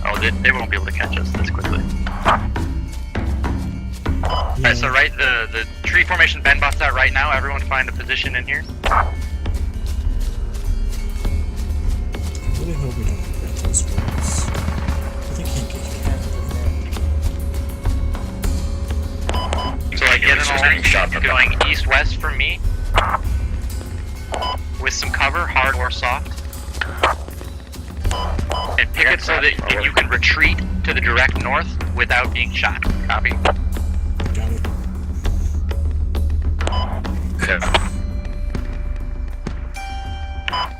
Oh, they won't be able to catch us this quickly. Alright, so right, the tree formation Ben bot's out right now. Everyone find a position in here. I really hope we don't regret those words. But they can't get So like get an all going east-west from me. With some cover, hard or soft. And pick it so that you can retreat to the direct north without being shot. Copy. Got it.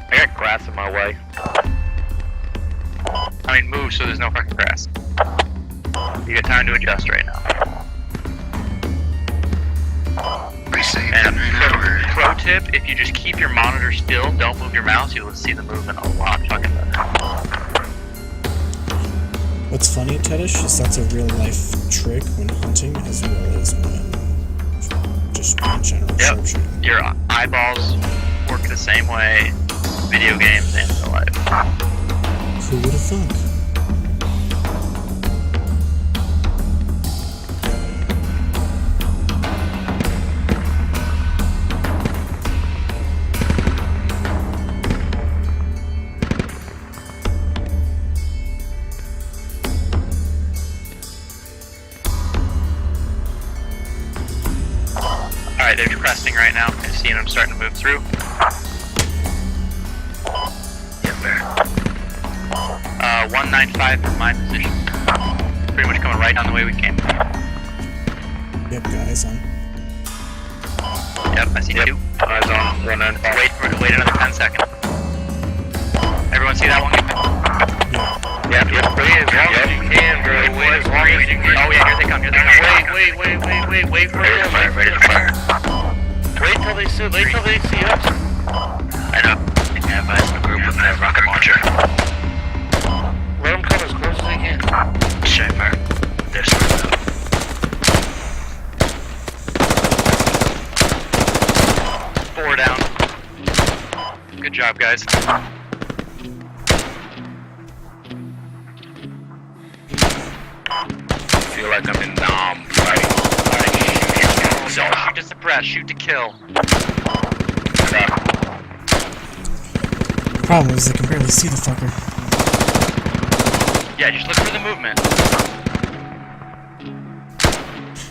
I got grass in my way. I mean, move so there's no fucking grass. You got time to adjust right now. And pro tip, if you just keep your monitor still, don't move your mouse, you'll see the movement a lot fucking better. What's funny, Tedish, is that's a real life trick when hunting as well as when just in general sharpshooting. Your eyeballs work the same way, video games and real life. Who would have thunk? Alright, they're cresting right now. I've seen them starting to move through. Get there. 195 from my position. Pretty much coming right down the way we came. Yep, guys on. Yep, I see two. Eyes on. Wait another 10 seconds. Everyone see that one? Yep. Wait as long as you can, bro. Wait as long as you can. Oh yeah, here they come. Wait for them. Ready to fire. Wait till they see us. I know. They can advise the group with that rocket launcher. Let them come as close as they can. Check fire. There's some. Four down. Good job, guys. I feel like I'm in Nam fighting. Shoot to suppress, shoot to kill. Problem is, I can barely see the fucker. Yeah, just look for the movement.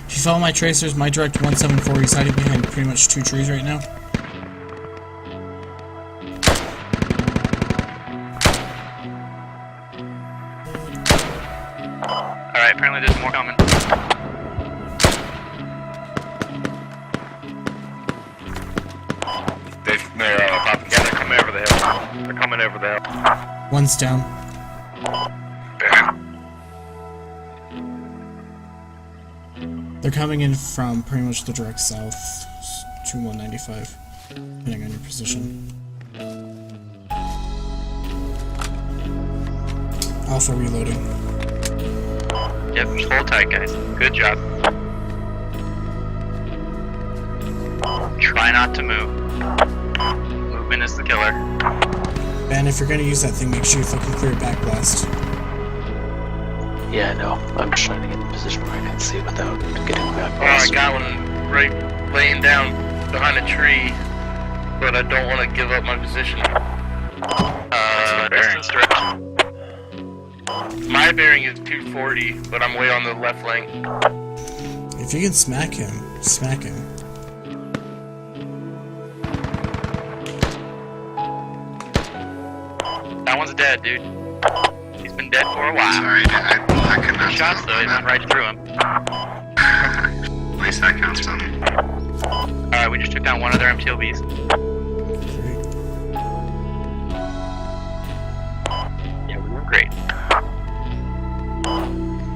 If you follow my tracers, my direct 174, he's hiding behind pretty much two trees right now. Alright, apparently there's more coming. They're coming over the hill. They're coming over the hill. One's down. They're coming in from pretty much the direct south to 195, depending on your position. Alpha reloading. Yep, just hold tight, guys. Good job. Try not to move. Movement is the killer. And if you're gonna use that thing, make sure you fucking clear backblast. Yeah, I know. I'm just trying to get in position where I can see without getting back. Oh, I got one right laying down behind a tree, but I don't want to give up my position. Distance direction. My bearing is 240, but I'm way on the left lane. If you can smack him, smack him. That one's dead, dude. He's been dead for a while. Sorry, I could not. Shots though, he went right through him. At least that counts some. Alright, we just took down one of their MTLBs. Yeah, Great.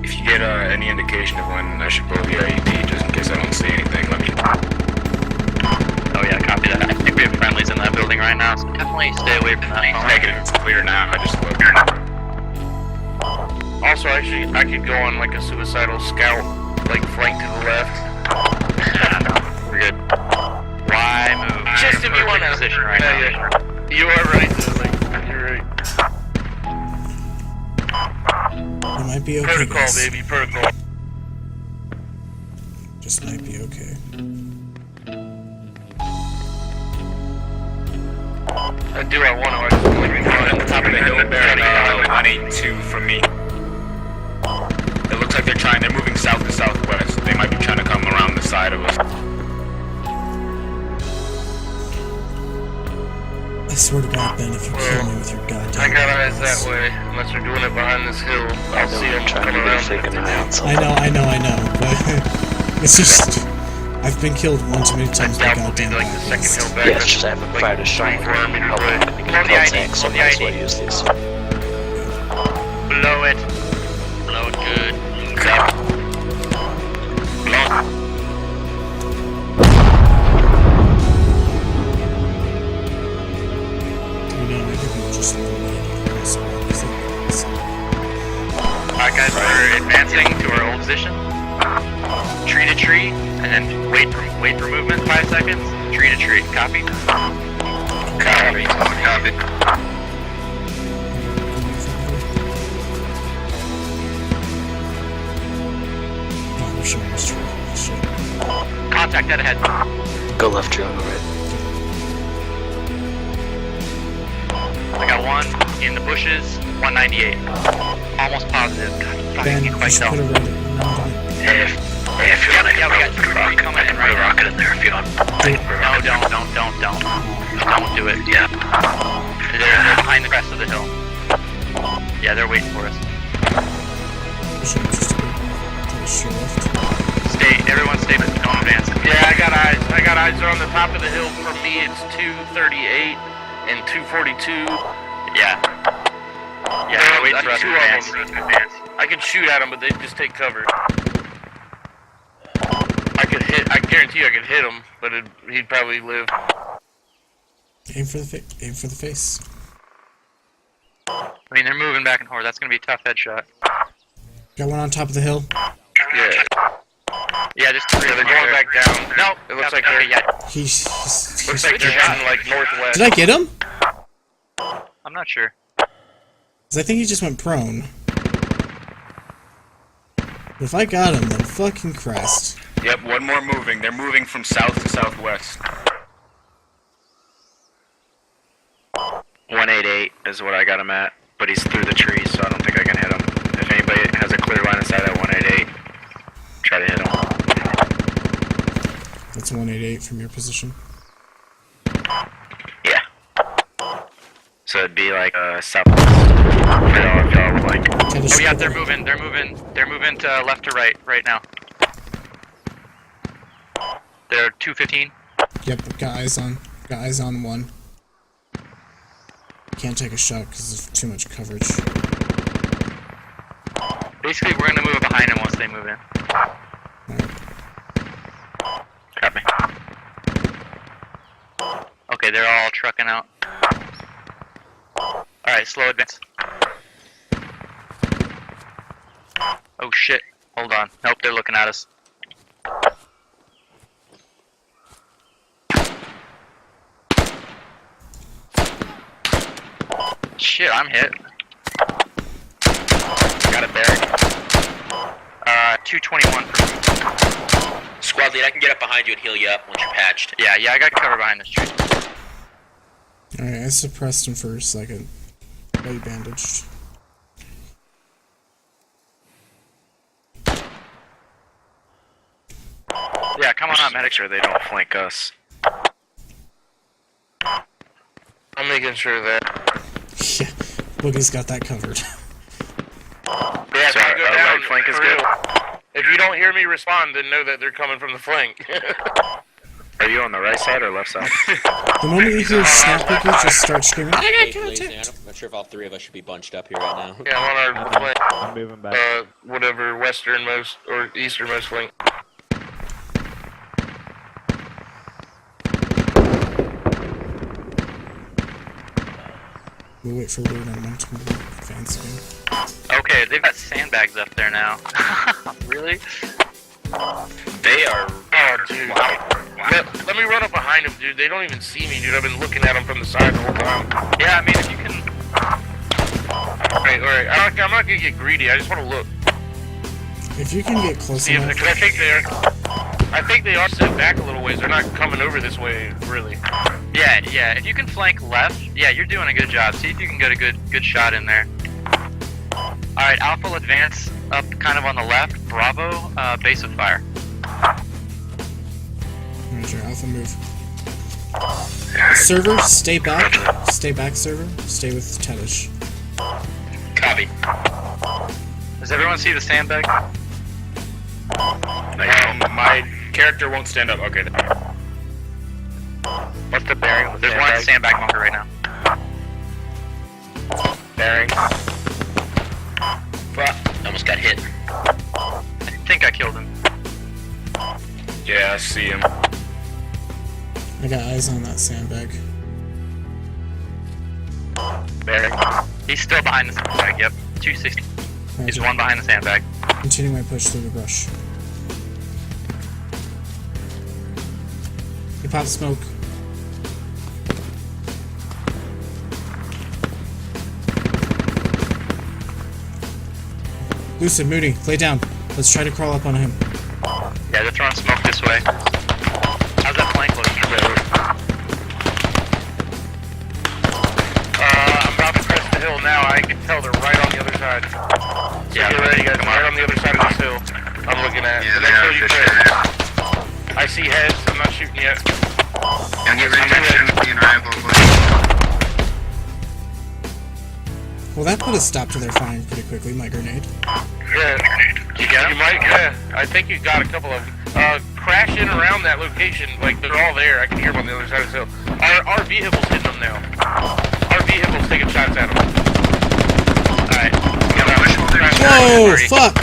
If you get any indication of when I should blow the IED, just in case I don't see anything, let me know. Oh yeah, copy that. I think we have friendlies in that building right now, so definitely stay away from that. Negative, it's clear now. I just looked. Also, actually, I could go on like a suicidal scout, like flank to the left. No, we're good. Why move? Just if you want to position right now. Yeah. You are right. You're right. It might be okay. Protocol, guys. baby, protocol. Just might be okay. I do. I want to. I just want to be on the top of the hill. 182 from me. It looks like they're moving south to southwest. They might be trying to come around the side of us. I swear to God, Ben, if you kill me with your goddamn I got eyes that way. Unless they're doing it behind this hill, I'll see them coming around. I know, but it's just I've been killed one too many times by goddamn like the second hill back. Yeah, it's just I haven't fired a shot. I'm gonna kill tanks, so that's why I use these. Blow it. Blow it good. Blow it. Alright guys, we're advancing to our old position. Tree to tree, and then wait for movement 5 seconds. Tree to tree. Copy? Copy. Copy. Contact dead ahead. Go left, Joe, go right. I got one in the bushes, 198. Almost positive. God, Ben, can't quite tell. If you want, Yeah, we got 2 coming in right now. rocket in there if you want. No, don't do it. Yeah. They're behind the crest of the hill. Yeah, they're waiting for us. Everyone stay, but don't advance. Yeah, I got eyes. They're on the top of the hill. For me, it's 238 and 242. Yeah. Yeah, wait for us to advance. I can shoot at them, but they just take cover. I guarantee you I could hit him, but he'd probably live. Aim for the face. I mean, they're moving back and forth. That's gonna be a tough headshot. Got one on top of the hill. Yeah. Yeah, just 3. Yeah, they're going back down. No, it looks like they're. He's Looks like they're heading like northwest. Did I get him? I'm not sure. 'Cause I think he just went prone. But if I got him, then fucking Christ. Yep, one more moving. They're moving from south to southwest. 188 is what I got him at, but he's through the trees, so I don't think I can hit him. If anybody has a clear line of sight at 188, try to hit him. That's 188 from your position. Yeah. So it'd be like southwest. Like. Oh yeah, they're moving to left to right now. They're 215. Yep, got eyes on one. Can't take a shot because of too much coverage. Basically, we're gonna move behind them once they move in. Copy. Okay, they're all trucking out. Alright, slow advance. Oh shit, hold on. Nope, they're looking at us. Shit, I'm hit. Got it buried. 221 for me. Squad lead, I can get up behind you and heal you up once you're patched. Yeah, I got cover behind this tree. Alright, I suppressed him for a second. Got you bandaged. Yeah, come on, medic. Make sure they don't flank us. I'm making sure that. Yeah, Boogie's got that covered. Yeah, So if I go our down, right flank is for good? real. If you don't hear me respond, then know that they're coming from the flank. Are you on the right side or left side? The moment you hear snap people, just start screaming, I Hey, got Blazing, contact! I'm not sure if all three of us should be bunched up here right now. Yeah, I'm on our I'm moving back. whatever westernmost or easternmost flank. We'll wait for word on when to advance again. Okay, they've got sandbags up there now. Really? They are. Oh, dude. Let me run up behind them, dude. They don't even see me, dude. I've been looking at them from the side the whole time. Yeah, I mean, if you can. Alright. I'm not gonna get greedy. I just want to look. If you can get close See if enough, I think they are set back a little ways. They're not coming over this way, really. Yeah. If you can flank left, yeah, you're doing a good job. See if you can get a good shot in there. All right, Alpha will advance up, kind of on the left. Bravo, base of fire. Roger, Alpha move. Server, stay back. Stay back, server. Stay with Tedish. Copy. Does everyone see the sandbag? My character won't stand up. Okay. What's the bearing? There's one in the sandbag bunker right now. Bearing. Fuck. Almost got hit. I think I killed him. Yeah, I see him. I got eyes on that sandbag. Bearing. He's still behind the sandbag, yep. 260. He's Roger. one behind the sandbag. Continue my push through the brush. You pop smoke. Lucid, Moody, lay down. Let's try to crawl up on him. Yeah, they're throwing smoke this way. How's that flank looking? I'm about to crest the hill now. I can tell they're right on the other side. So Yeah, get ready, guys. Right on the other side of this hill. I'm looking at. The next hill you crest. I see heads. I'm not shooting yet. Yeah, get ready to shoot the arrival. Well, that put a stop to their firing pretty quickly, my grenade. Yeah. You might, yeah. I think you got a couple of them. Crash in around that location. Like, they're all there. I can hear them on the other side of the hill. Our vehicle's hitting them now. Our vehicle's taking shots at them. Alright. Whoa, fuck!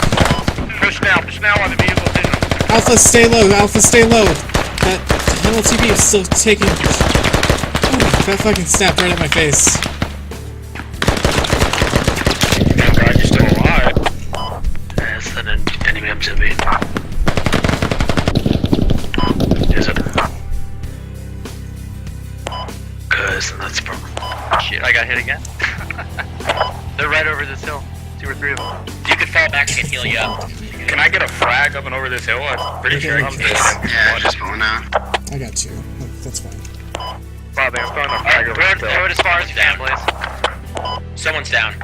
Push now while the vehicle's hitting them. Alpha, stay low. Alpha, stay low. That LTV is still taking... Ooh, that fucking snapped right at my face. Thank God you're still alive. Is that an enemy MTB? Is it? Cause that's a problem. Shit, I got hit again. They're right over this hill. 2 or 3 of them. You could fall back and heal you up. Can I get a frag up and over this hill? I'm pretty sure I'm dead. Yeah, just going out. I got 2. That's fine. Bobby, I'm throwing a frag over this Throw hill. it as far as you can, Blaze. Someone's down.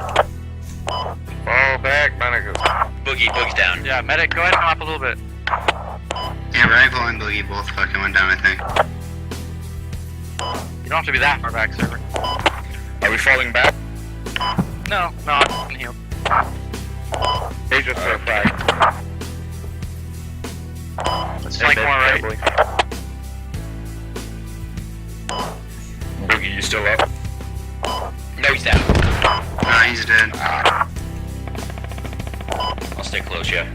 Fall back, man. Boogie's down. Yeah, medic, go ahead and hop a little bit. Yeah, Rifle and Boogie both fucking went down, I think. You don't have to be that far back, server. Are we falling back? No, I'm getting healed. They just threw a frag. Let's flank more right. Boogie, you still up? No, he's down. Nah, he's dead. I'll stay close, yeah.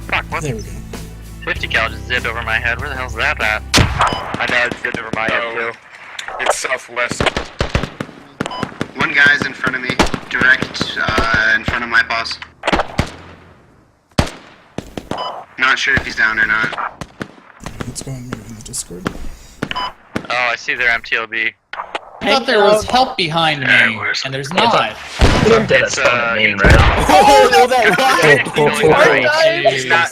Fuck, what? There we go. 50 cal just zipped over my head. Where the hell's that at? I know it's good over my head too. It's southwest. One guy's in front of me, direct in front of my boss. Not sure if he's down or not. Let's go and move in the Discord. Oh, I see their MTLB. I thought there was help behind me, and there's not. It's, main, right? Oh, no, that He's not.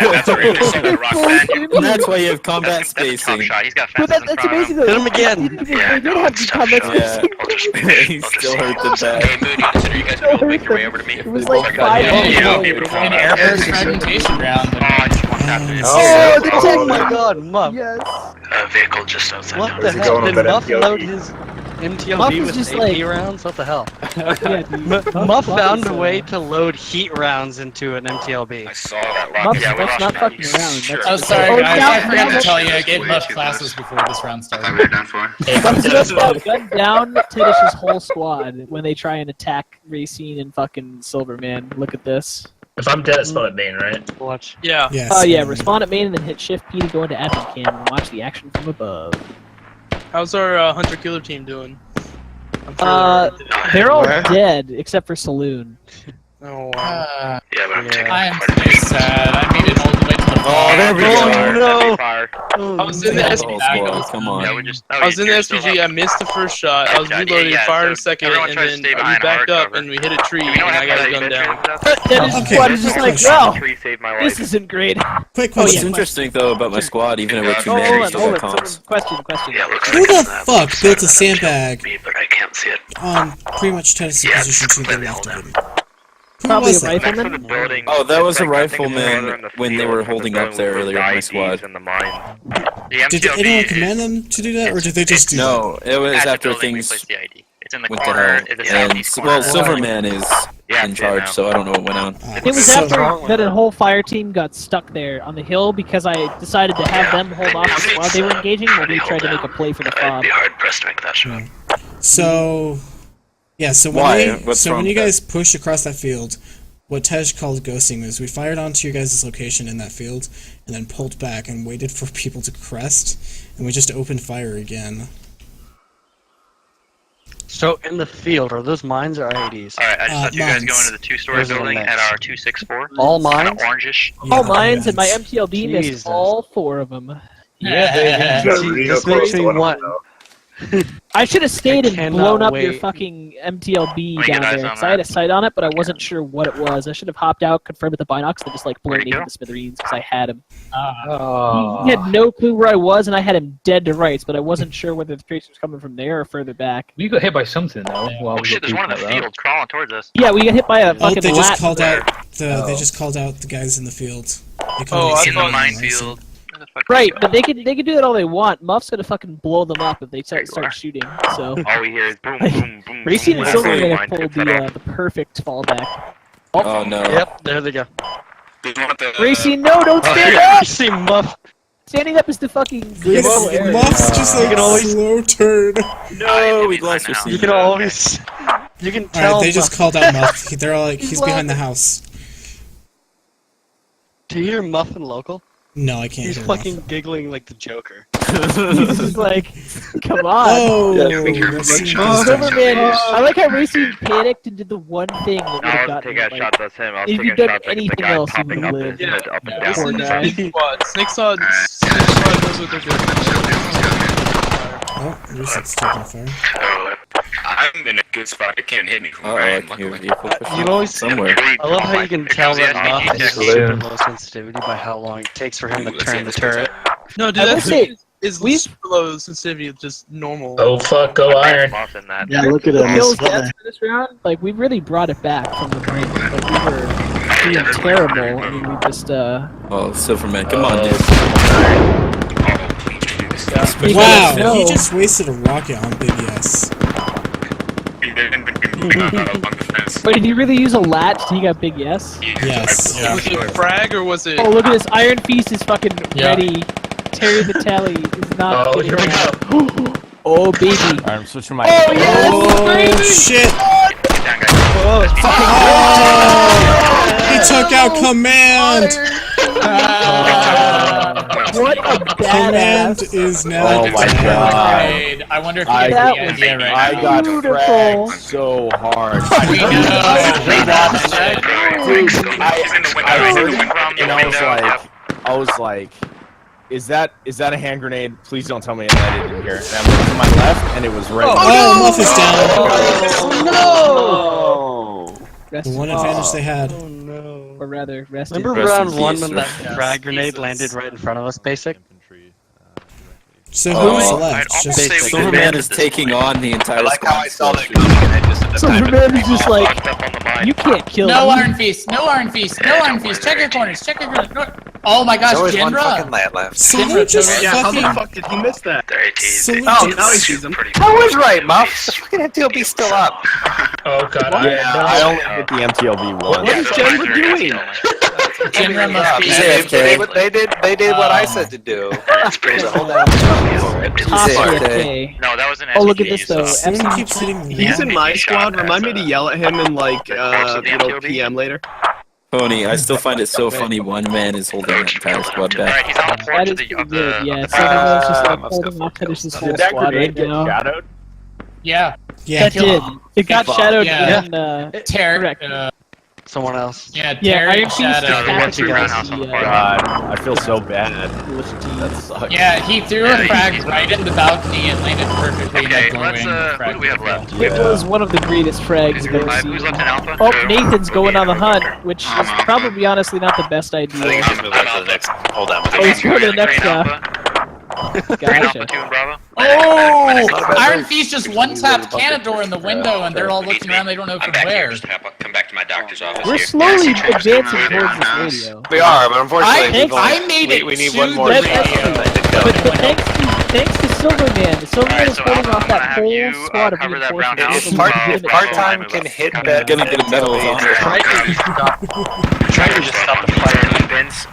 Yeah, that's where you just saw that rock band. That's why you have combat spacing. Shot. He's got But fences that's in front amazing of him. though. Hit him again. They did have the combat spacing. He still hurt the back. Hey, Moody, consider you guys will make your way over to me. It was like 5 An air burst fragmentation round. Oh, I just want that to Oh, the tech! Oh my god, Muff. Yes. Vehicle just outside. What town. the Is he hell? going Did with that Muff MTLB? load his MTLB Muff is with just AP like- rounds? What the hell? Yeah, dude. Muff found is, a way to load heat rounds into an MTLB. I saw that. Muff's, Yeah, we Muff's lost not that. fucking You around. sure. Oh, sorry Oh, guys, now- I forgot now- to tell you, I gave Way Muff too classes close. before this round I thought we started. were done for. Muff's just gun down Tiddish's whole squad when they try and attack Racine and fucking Silverman. Look at this. If I'm dead, it's not at main, right? Watch. Yeah. Yes. Oh yeah, respawn at main and then hit Shift P to go into admin cam and watch the action from above. How's our hunter killer team doing? I'm sure They're all Where? dead except for Saloon. Oh wow. Yeah, but I'm taking I am so sad. I made it all the way to the Oh, there we go. I was in the SPG. Come on. Yeah, we just. I was in the SPG. I missed the first shot. I was reloading, fired a second, and then we backed up and we hit a tree, and I got a gun down. Tiddish's Okay, squad is just like, question. well, Tree saved my this life. isn't great. Quick Oh, What's yeah. question. interesting though about my squad, even with two Oh, men, hold we on, still hold got on. comms. Question. Yeah, looks Who like the it's on the fuck side built of a the sandbag MTLB, but I can't see it. on pretty much Tiddish's Yeah, position to the completely left hold of him? down. Who Probably was a that? rifleman. Oh, that was a rifleman when they were holding up there earlier in my squad. Did anyone command them to do that, or did they just do No, it was At the after building, we things placed the ID. It's in the went to corner. hell. In the And, southeast well, corner. Silverman is in charge, so I don't know what went on. that? It was So- after that a whole fire team got stuck there on the hill because I decided to have them hold off the squad they were engaging while we tried to make a play for the I'd fob. be hard pressed to make that shot. So, yeah. So when Why? we, What's so wrong when you with guys pushed across that field, what Tej called ghosting was we fired onto your guys' location in that field, and then pulled back and waited for people to crest, and we just opened fire again. So in the field, are those mines or IEDs? Alright, I just had you guys go mines. into the two-story Those are the building mines. at our 264. All Kind mines? of orangish. All mines and my MTLB Jesus. missed all 4 of them. Yeah, Real this close makes to me one of want. them, I should have stayed and cannot blown up your wait. fucking MTLB Let me down get eyes there. on Because I had a that. sight on it, but I wasn't sure what it was. I should have hopped out, confirmed with the binocs, and just like blown Where'd he me go? to smithereens because I had him. Oh. He had no clue where I was, and I had him dead to rights, but I wasn't sure whether the tracer was coming from there or further back. We got hit by something though. While Oh we shit, were there's one in the peeking at field crawling towards us. Yeah, we got hit by a Oh, fucking they just lat. called there. out the. They just called out the guys in the field. They couldn't Oh, I see In the them, minefield. Where the fuck Right, is but they can do that all they want. Muff's gonna fucking blow them up if they There you start are. shooting. So All we hear is boom, boom, boom. Racine and boom. Silverman Mine pulled tips it off. the perfect fallback. Oh no. Yep, there they go. Do you want the, Racine, no, don't Oh, stand here, up! you see Muff. Standing up is the fucking Yes, graceful area. Muff's just like You can always- slow turn. No, we lost now. your You seat. can always. You can tell. Alright, they just Muff. called out Muff. They're all like, he's behind the house. Do you hear Muff and local? No, I can't He's hear fucking Muff. giggling like the Joker. He's just like, come on. Oh, Yeah, Racine oh, goes down. Silverman, I like how Racine panicked and did the one thing that would have I was gotten taking him. a Like, shot, that's him. I was if taking you'd done shots at the anything guy else, he popping would've up his lived. head up and This down. Poor is guy. Snake Squad. Snake Squad knows what they're doing. Oh, Racine's taking fire. Oh, I'm in a good spot. It can't hit me from where I am, Your luckily. vehicle pushed You up always somewhere. I love how you can tell that Muff is Saloon. super low sensitivity by how long it takes for him to turn the turret. No, dude, I will that's say, is super low sensitivity, just normal. Oh fuck, go iron. Moss in that. Yeah, look at him. Kills deaths for this round, like we really brought it back from the brink. Like we were doing terrible. I mean, we just Oh, Silverman, come on, dude. You Wow, gotta he know. just wasted a rocket on Big S. Wait, did you really use a lat to take out Big Yes? Yes. Was it frag or was it? Oh, look at this! Iron Feast is fucking Yeah. ready. Terry Vitelli is not. Oh, kidding here we around. Oh baby! I'm switching my. Oh yes! Oh shit! Down, guys. Oh, it's fucking He took out Command! what a Command badass! is now Oh my down. god. Great. I wonder if you I- get That the was idea right I now. got Beautiful. fragged so hard. We know. I heard it, and I was like, is that a hand grenade? Please don't tell me that it didn't hear it. And I looked to my left, and it was right. Oh, Muff is down. No! Rest The in one peace. advantage they had. Oh no. Or rather, rest in Remember Rest in round one peace, when that yes. frag grenade landed right in front of us, basic? So Oh, who's I'd left? almost Just say we Silverman did is this taking point. on the entire like how I saw squad. that coming and I just at the time. Silverman is just like, Locked up on the mine. you can't kill No me. Iron Feast. No Iron Feast. No Iron Feast. Check your corners. Check your corners. No. Oh my gosh, There's always one Jinra! fucking lad left. Salute just Yeah, how the fucking... fuck did he miss that? Salute Oh, just- now he sees him. I was right, Muff. The fucking MTLB's still up. Oh god, I only hit the MTLB once. What is Jennifer doing? Jinra must be They did what I said to do. That's pretty Hold cool. on. Top AFK. AFK. No, that was an Oh, look at this though. Someone FC keeps hitting me. He's in my squad. Remind me to yell at him in like PM later. Pony, I still find it so funny one man is holding that entire squad back. Alright, he's on the That porch is of the. pretty Of good, the yeah. Silverman's just like holding off Tennis's whole Did that squad grenade right get now. shadowed? Yeah. Yeah. That did. It got shadowed Yeah. in, Tarek. Someone else. Yeah, Yeah, Tarek Iron Fist Shadow. just happened to Roundhouse miss on the the, far God, I feel so bad. That sucks. Yeah, he threw a frag right in the balcony and landed perfectly in Okay, the let's glowing who do we have left? It was one of the greatest frags I've ever Who's seen. left in Alpha? Oh, Nathan's going on the hunt, which is probably honestly not the best I think idea. we should move on to the next. Hold on. Oh, he's going to the next guy. Green Alpha, Gotcha. 2 and Bravo. Oh! Iron Fist just one-tapped Canador in the window and they're all looking around, they don't know from where. Come back to my doctor's office. We're slowly advancing towards this radio. We are, but unfortunately, I made it we need to one more the shot. radio. But thanks to Silverman, Silverman is so holding I'm off gonna that have whole you, squad of cover that reinforcements. roundhouse. If part-time can hit that, Gonna get a medal on there. Try to just stop the fire. Ben's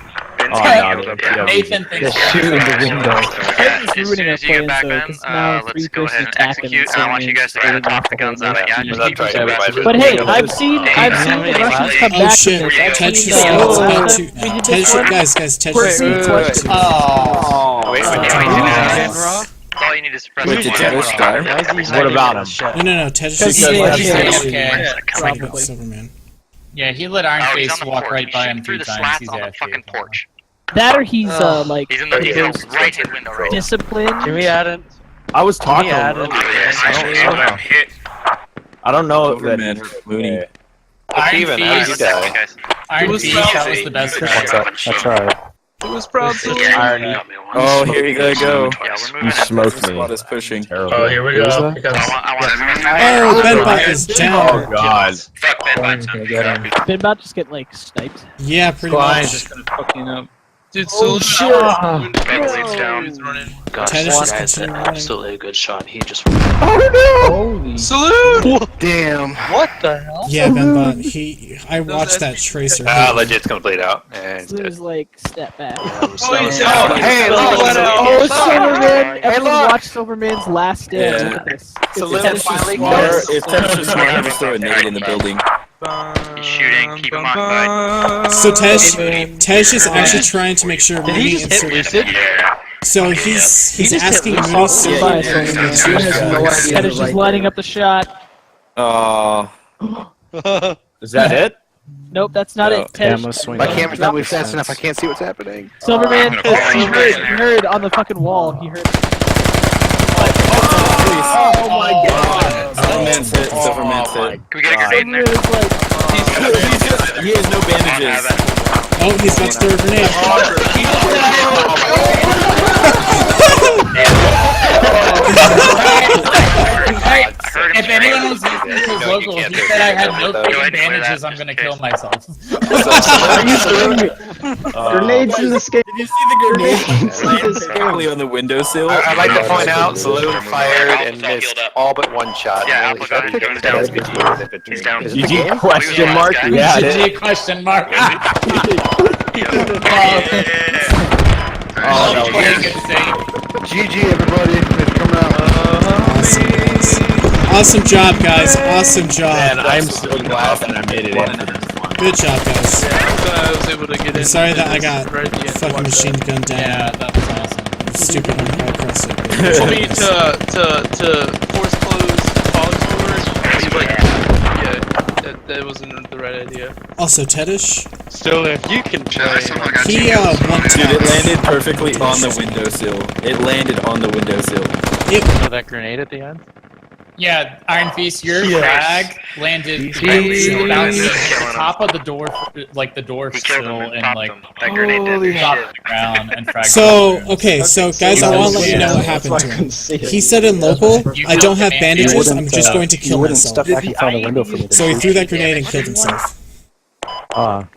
Oh, getting no, out. yeah. Nathan thinks Just shoot in the window. Titan's As soon ruining our as you get plan, back so in, because now let's three go ahead person and attacking execute. And I want you guys to kind of toss the guns on it. Yeah, just keep That's them right, so But hey, I've seen the Russians come Oh back shit, from this. I've Ted seen just about to... we did Ted this one. guys, Ted Wait, just... wait. Oh. Wait, all you need to suppress Wait, did Tennis die? What about him? No, Ted just... Because Probably. Silverman. Yeah, he let Iron Oh, he's Face on the walk porch. right He's by shooting him through 3 the times. slats He's on the AFK. fucking porch. That or he's like He's in the right-hand window right now. disciplined. Can we add it? I was talking. Yeah, I don't know if that. Man, Mooney. Steven, how did you die? Iron Fist, that was the best round. That's right. It was proud to Irony. Oh, here you gotta go. Yeah, we're moving You in. smoked me. Squad is pushing. Terrible. Oh, here we go. I Oh, Benbot is down. Oh god. Fuck Ben Gonna get him. Been about to get like sniped. Yeah, pretty Squad is much. just gonna fucking up. Dude, Oh, so shit. Leads down. he's running. Gosh, Tennis this is guy's continuing running. absolutely a good shot. He just. Holy. Salute! Damn. What the hell? Yeah, Benbot, I watched that tracer. Legit's complete out. And So there's like step back. Oh, he's hey, down. look. Oh, Silverman! Hey, Everyone look. watch Silverman's last stand. Yeah. Look at this. Salute It's finally Or goes. if Tennis just wanted to throw a nade in the building. He's shooting. Keep him occupied. So Tej is actually trying to make sure Did he Mooney just and hit Silver... Lucid? So he's just hit asking Lucid. Mooney, Silver, Goodbye, Silverman. Ted is just lining up the shot. Oh. Is that it? Nope, that's not it. Ted My camera's not moving fast enough. I can't see what's happening. Silverman, I'm gonna he fall. heard on the fucking wall. He heard. Oh my god. Silverman's hit. Silverman's hit. Can we get a grenade in there? Silverman is like, He has no bandages. oh, he's about to throw a grenade. If anyone was listening to his local, he said I had no freaking bandages, I'm gonna kill myself. Grenades in the sky. Did you see the grenade? Exactly on the windowsill. I'd like to point out, Salute fired and missed all but one shot. Yeah, Alpha got it. Goes down. He's down. GG question mark? Yeah, it is. GG question mark. Oh, that was GG, everybody. It's coming out. Awesome, guys. Awesome job, guys. Awesome job. Man, I'm so glad that I made it in for this one. Good job, guys. I was able to get in. I'm sorry that I got right at the end. fucking machine gunned down. Yeah, that was awesome. Stupid hardcore CrossFit. For me to force close college doors, he's like, yeah, that wasn't the right idea. Also, Tedish, Still, if you can play. he one Dude, it landed perfectly on the windowsill. It landed on the windowsill. So that grenade at the end? Yeah, Iron Fist, your Yes. frag landed about the top of the door, like the door sill, and like That grenade did dropped to the ground and frag. So, okay, so guys, I want to let you know what happened to him. He said in local, I don't have bandages, I'm just going to kill myself. So he threw that grenade and killed himself. Wow.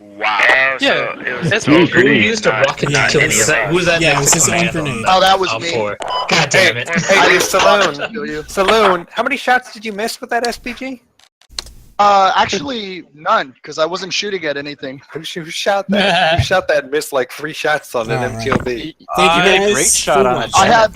Yeah, That's who used a rocket to kill the set? Who was that? Yeah, it next was to his own command grenade. Oh, that was on me. four? God damn it! I used to Saloon, how many shots did you miss with that SPG? Actually, none, because I wasn't shooting at anything. Who shot that? Who shot that and missed like 3 shots on an MTLB? Thank you guys great shot for on watching. it. I have